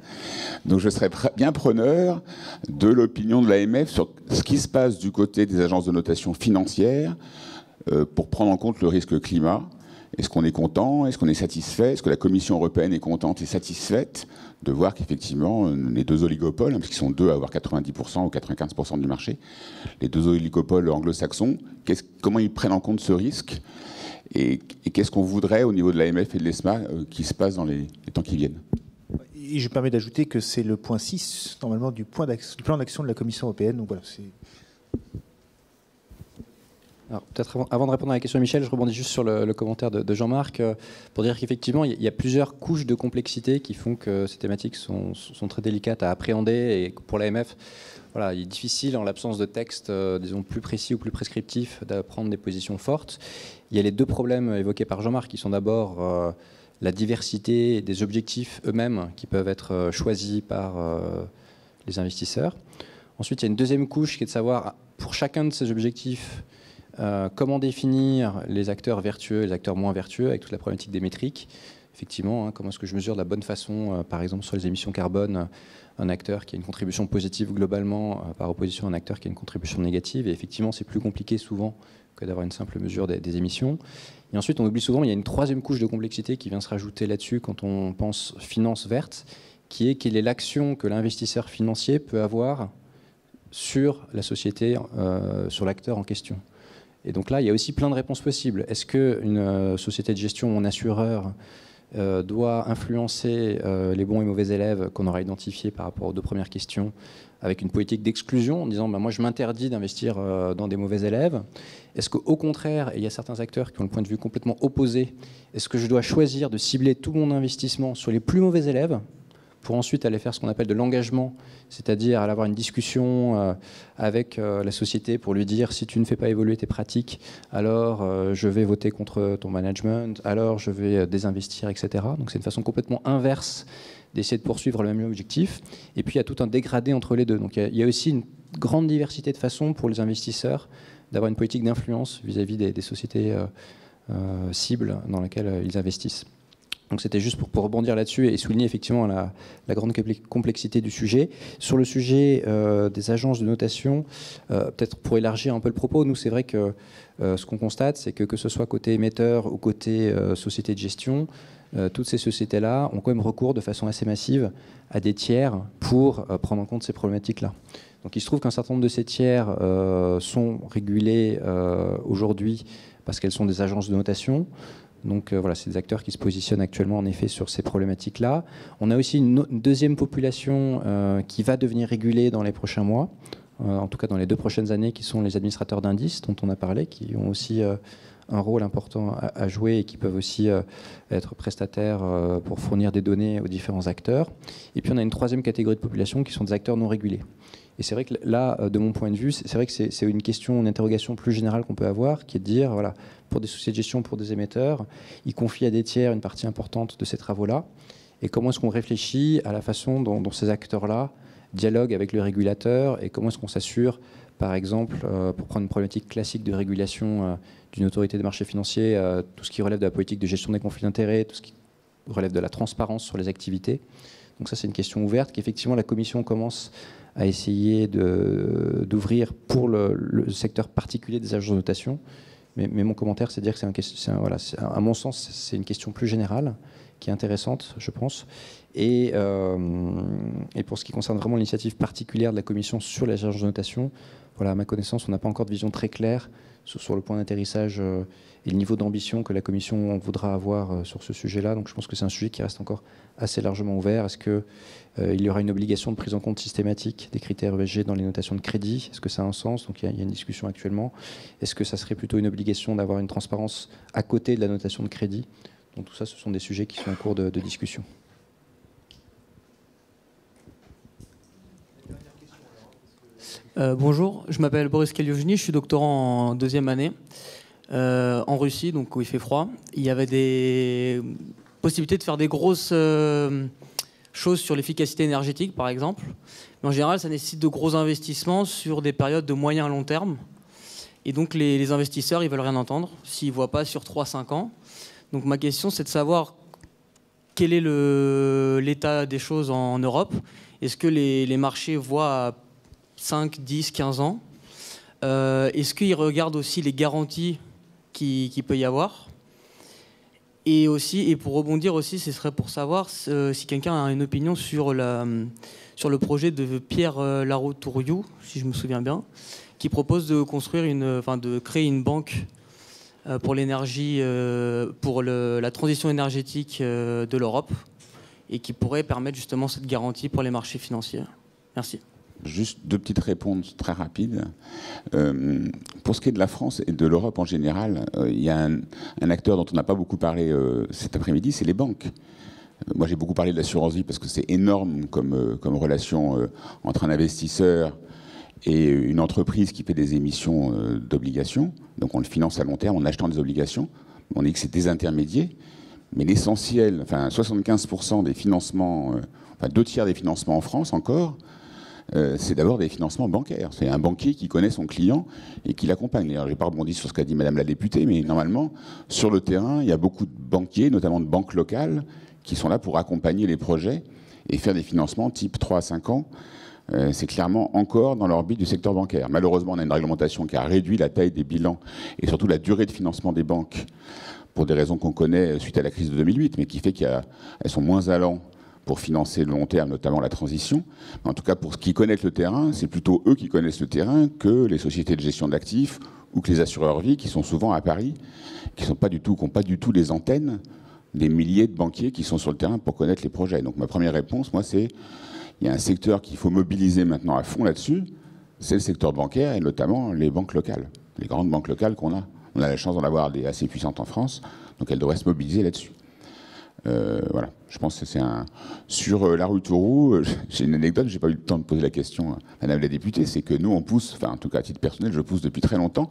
Donc je serais bien preneur de l'opinion de l'AMF sur ce qui se passe du côté des agences de notation financière pour prendre en compte le risque climat. Est-ce qu'on est content? Est-ce qu'on est satisfait? Est-ce que la Commission européenne est contente et satisfaite de voir qu'effectivement les deux oligopoles, hein, parce qu'ils sont deux à avoir 90% ou 95% du marché, les deux oligopoles anglo-saxons, comment ils prennent en compte ce risque? Et qu'est-ce qu'on voudrait au niveau de l'AMF et de l'ESMA qui se passe dans les temps qui viennent?
Et je me permets d'ajouter que c'est le point 6, normalement, du plan d'action de la Commission européenne. Donc voilà, c'est...
Alors, peut-être avant de répondre à la question de Michel, je rebondis juste sur le commentaire de Jean-Marc pour dire qu'effectivement, il y a plusieurs couches de complexité qui font que ces thématiques sont très délicates à appréhender. Et pour l'AMF, voilà, il est difficile, en l'absence de texte, disons, plus précis ou plus prescriptif, de prendre des positions fortes. Il y a les deux problèmes évoqués par Jean-Marc qui sont d'abord la diversité des objectifs eux-mêmes qui peuvent être choisis par les investisseurs. Ensuite, il y a une deuxième couche qui est de savoir, pour chacun de ces objectifs, comment définir les acteurs vertueux et les acteurs moins vertueux avec toute la problématique des métriques. Effectivement, hein, comment est-ce que je mesure de la bonne façon, par exemple sur les émissions carbone, un acteur qui a une contribution positive globalement par opposition à un acteur qui a une contribution négative. Et effectivement, c'est plus compliqué souvent que d'avoir une simple mesure des émissions. Et ensuite, on oublie souvent, il y a une troisième couche de complexité qui vient se rajouter là-dessus quand on pense finance verte, qui est quelle est l'action que l'investisseur financier peut avoir sur la société, sur l'acteur en question. Et donc là, il y a aussi plein de réponses possibles. Est-ce qu'une société de gestion ou un assureur doit influencer les bons et mauvais élèves qu'on aura identifiés par rapport aux deux premières questions avec une politique d'exclusion en disant moi je m'interdis d'investir dans des mauvais élèves? Est-ce qu'au contraire, et il y a certains acteurs qui ont le point de vue complètement opposé, est-ce que je dois choisir de cibler tout mon investissement sur les plus mauvais élèves pour ensuite aller faire ce qu'on appelle de l'engagement, c'est-à-dire aller avoir une discussion avec la société pour lui dire si tu ne fais pas évoluer tes pratiques, alors je vais voter contre ton management, alors je vais désinvestir, etc. Donc c'est une façon complètement inverse d'essayer de poursuivre le même objectif. Et puis il y a tout un dégradé entre les deux. Donc il y a aussi une grande diversité de façons pour les investisseurs d'avoir une politique d'influence vis-à-vis des sociétés cibles dans lesquelles ils investissent. Donc c'était juste pour rebondir là-dessus et souligner effectivement la grande complexité du sujet. Sur le sujet des agences de notation, peut-être pour élargir un peu le propos, nous c'est vrai que ce qu'on constate, c'est que ce soit côté émetteur ou côté société de gestion, toutes ces sociétés-là ont quand même recours de façon assez massive à des tiers pour prendre en compte ces problématiques-là. Donc il se trouve qu'un certain nombre de ces tiers sont régulés aujourd'hui parce qu'elles sont des agences de notation. Donc voilà, c'est des acteurs qui se positionnent actuellement en effet sur ces problématiques-là. On a aussi une deuxième population qui va devenir régulée dans les prochains mois, en tout cas dans les 2 prochaines années, qui sont les administrateurs d'indices dont on a parlé, qui ont aussi un rôle important à jouer et qui peuvent aussi être prestataires pour fournir des données aux différents acteurs. Et puis on a une troisième catégorie de population qui sont des acteurs non régulés. Et c'est vrai que là, de mon point de vue, c'est vrai que c'est une question, une interrogation plus générale qu'on peut avoir, qui est de dire, voilà, pour des sociétés de gestion, pour des émetteurs, ils confient à des tiers une partie importante de ces travaux-là. Et comment est-ce qu'on réfléchit à la façon dont ces acteurs-là dialoguent avec le régulateur et comment est-ce qu'on s'assure, par exemple, pour prendre une problématique classique de régulation d'une autorité des marchés financiers, tout ce qui relève de la politique de gestion des conflits d'intérêts, tout ce qui relève de la transparence sur les activités. Donc ça, c'est une question ouverte qu'effectivement la Commission commence à essayer d'ouvrir pour le secteur particulier des agences de notation. Mais mon commentaire, c'est de dire que à mon sens, c'est une question plus générale qui est intéressante, je pense. Et pour ce qui concerne vraiment l'initiative particulière de la Commission sur les agences de notation, voilà, à ma connaissance, on n'a pas encore de vision très claire sur le point d'atterrissage et le niveau d'ambition que la Commission voudra avoir sur ce sujet-là. Donc je pense que c'est un sujet qui reste encore assez largement ouvert. Est-ce qu'il y aura une obligation de prise en compte systématique des critères ESG dans les notations de crédit? Est-ce que ça a un sens? Donc il y a une discussion actuellement. Est-ce que ça serait plutôt une obligation d'avoir une transparence à côté de la notation de crédit? Donc tout ça, ce sont des sujets qui sont en cours de discussion.
Bonjour, je m'appelle Boris Kaliogny, je suis doctorant en 2e année en Russie, donc où il fait froid. Il y avait des possibilités de faire des grosses choses sur l'efficacité énergétique, par exemple. Mais en général, ça nécessite de gros investissements sur des périodes de moyen à long terme. Et donc, les investisseurs, ils veulent rien entendre s'ils ne voient pas sur 3-5 ans. Donc, ma question, c'est de savoir quel est l'état des choses en Europe. Est-ce que les marchés voient à 5, 10, 15 ans? Est-ce qu'ils regardent aussi les garanties qu'il peut y avoir? Et pour rebondir aussi, ce serait pour savoir si quelqu'un a une opinion sur le projet de Pierre Larrouturou, si je me souviens bien, qui propose de construire de créer une banque pour l'énergie, pour la transition énergétique de l'Europe, et qui pourrait permettre justement cette garantie pour les marchés financiers. Merci.
Juste 2 petites réponses très rapides. Pour ce qui est de la France et de l'Europe en général, il y a un acteur dont on n'a pas beaucoup parlé cet après-midi, c'est les banques. Moi, j'ai beaucoup parlé de l'assurance vie parce que c'est énorme comme relation entre un investisseur et une entreprise qui fait des émissions d'obligations. Donc on le finance à long terme en achetant des obligations. On dit que c'est désintermédié. Mais l'essentiel, 75% des financements, 2 tiers des financements en France encore, c'est d'abord des financements bancaires. C'est un banquier qui connaît son client et qui l'accompagne. D'ailleurs, je n'ai pas rebondi sur ce qu'a dit Madame la députée, mais normalement, sur le terrain, il y a beaucoup de banquiers, notamment de banques locales, qui sont là pour accompagner les projets et faire des financements type 3 à 5 ans. C'est clairement encore dans l'orbite du secteur bancaire. Malheureusement, on a une réglementation qui a réduit la taille des bilans et surtout la durée de financement des banques pour des raisons qu'on connaît suite à la crise de 2008, mais qui fait qu'elles sont moins allant pour financer le long terme, notamment la transition. En tout cas, pour ce qui connaissent le terrain, c'est plutôt eux qui connaissent le terrain que les sociétés de gestion d'actifs ou que les assureurs vie qui sont souvent à Paris, qui n'ont pas du tout les antennes des milliers de banquiers qui sont sur le terrain pour connaître les projets. Donc ma première réponse, moi, c'est il y a un secteur qu'il faut mobiliser maintenant à fond là-dessus, c'est le secteur bancaire et notamment les banques locales, les grandes banques locales qu'on a. On a la chance d'en avoir des assez puissantes en France, donc elles devraient se mobiliser là-dessus. Voilà, je pense que c'est un... Sur Larrouturou, j'ai une anecdote, j'ai pas eu le temps de poser la question à Madame la députée, c'est que nous on pousse, en tout cas à titre personnel, je pousse depuis très longtemps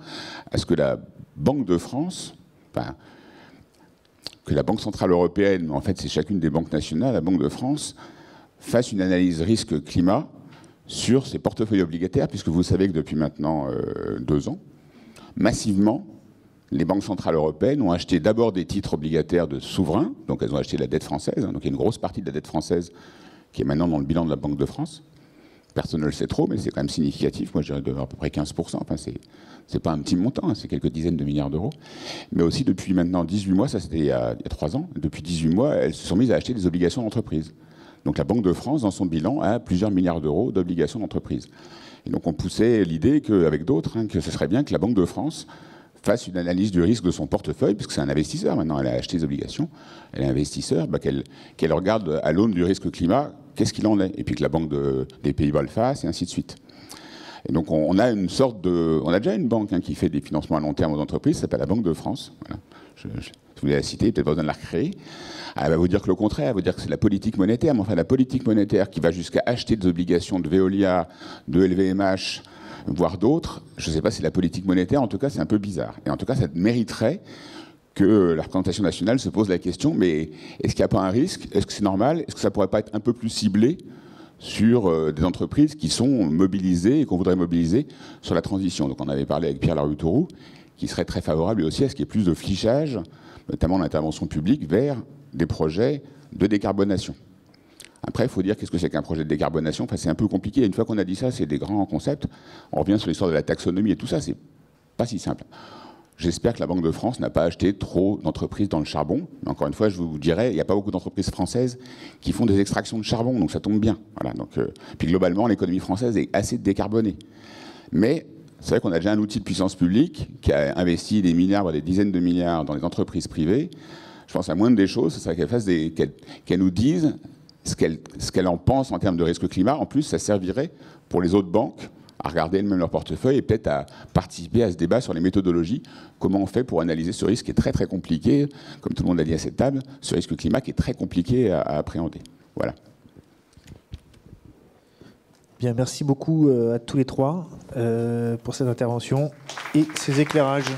à ce que la Banque de France, que la Banque Centrale Européenne, mais en fait c'est chacune des banques nationales, la Banque de France, fasse une analyse risque climat sur ses portefeuilles obligataires, puisque vous savez que depuis maintenant 2 ans, massivement, les banques centrales européennes ont acheté d'abord des titres obligataires de souverains, donc elles ont acheté de la dette française, donc il y a une grosse partie de la dette française qui est maintenant dans le bilan de la Banque de France. Personne ne le sait trop, mais c'est quand même significatif. Moi, je dirais à peu près 15%. Enfin, c'est pas un petit montant, c'est quelques dizaines de milliards d'euros. Mais aussi, depuis maintenant 18 mois, ça c'était il y a 3 ans, depuis 18 mois, elles se sont mises à acheter des obligations d'entreprise. Donc la Banque de France, dans son bilan, a plusieurs milliards d'euros d'obligations d'entreprise. Et donc on poussait l'idée qu'avec d'autres, que ce serait bien que la Banque de France fasse une analyse du risque de son portefeuille, puisque c'est un investisseur maintenant, elle a acheté des obligations, elle est investisseur, qu'elle regarde à l'aune du risque climat, qu'est-ce qu'il en est, et puis que la Banque des Pays-Bas le fasse, et ainsi de suite. Et donc on a une sorte de... On a déjà une banque qui fait des financements à long terme aux entreprises, ça s'appelle la Banque de France. Voilà. Je voulais la citer, peut-être pas besoin de la recréer. Elle va vous dire que le contraire, elle va vous dire que c'est la politique monétaire, mais enfin la politique monétaire qui va jusqu'à acheter des obligations de Veolia, de LVMH, voire d'autres, je ne sais pas si la politique monétaire, en tout cas c'est un peu bizarre. Et en tout cas ça mériterait que la représentation nationale se pose la question, mais est-ce qu'il n'y a pas un risque? Est-ce que c'est normal? Est-ce que ça ne pourrait pas être un peu plus ciblé sur des entreprises qui sont mobilisées et qu'on voudrait mobiliser sur la transition? Donc on avait parlé avec Pierre Larrouturou, qui serait très favorable aussi à ce qu'il y ait plus de flichage, notamment l'intervention publique, vers des projets de décarbonation. Après, il faut dire qu'est-ce que c'est qu'un projet de décarbonation. Enfin, c'est un peu compliqué. Une fois qu'on a dit ça, c'est des grands concepts. On revient sur l'histoire de la taxonomie et tout ça, c'est pas si simple. J'espère que la Banque de France n'a pas acheté trop d'entreprises dans le charbon. Mais encore une fois, je vous dirais, il n'y a pas beaucoup d'entreprises françaises qui font des extractions de charbon, donc ça tombe bien. Voilà, donc, puis globalement, l'économie française est assez décarbonée. Mais c'est vrai qu'on a déjà un outil de puissance publique qui a investi des milliards, voire des dizaines de milliards dans les entreprises privées. Je pense à moindre des choses, c'est qu'elle nous dise ce qu'elle en pense en termes de risque climat. En plus, ça servirait pour les autres banques à regarder elles-mêmes leur portefeuille et peut-être à participer à ce débat sur les méthodologies. Comment on fait pour analyser ce risque qui est très très compliqué, comme tout le monde a dit à cette table, ce risque climat qui est très compliqué à appréhender. Voilà.
Bien, merci beaucoup à tous les trois pour cette intervention et ces éclairages.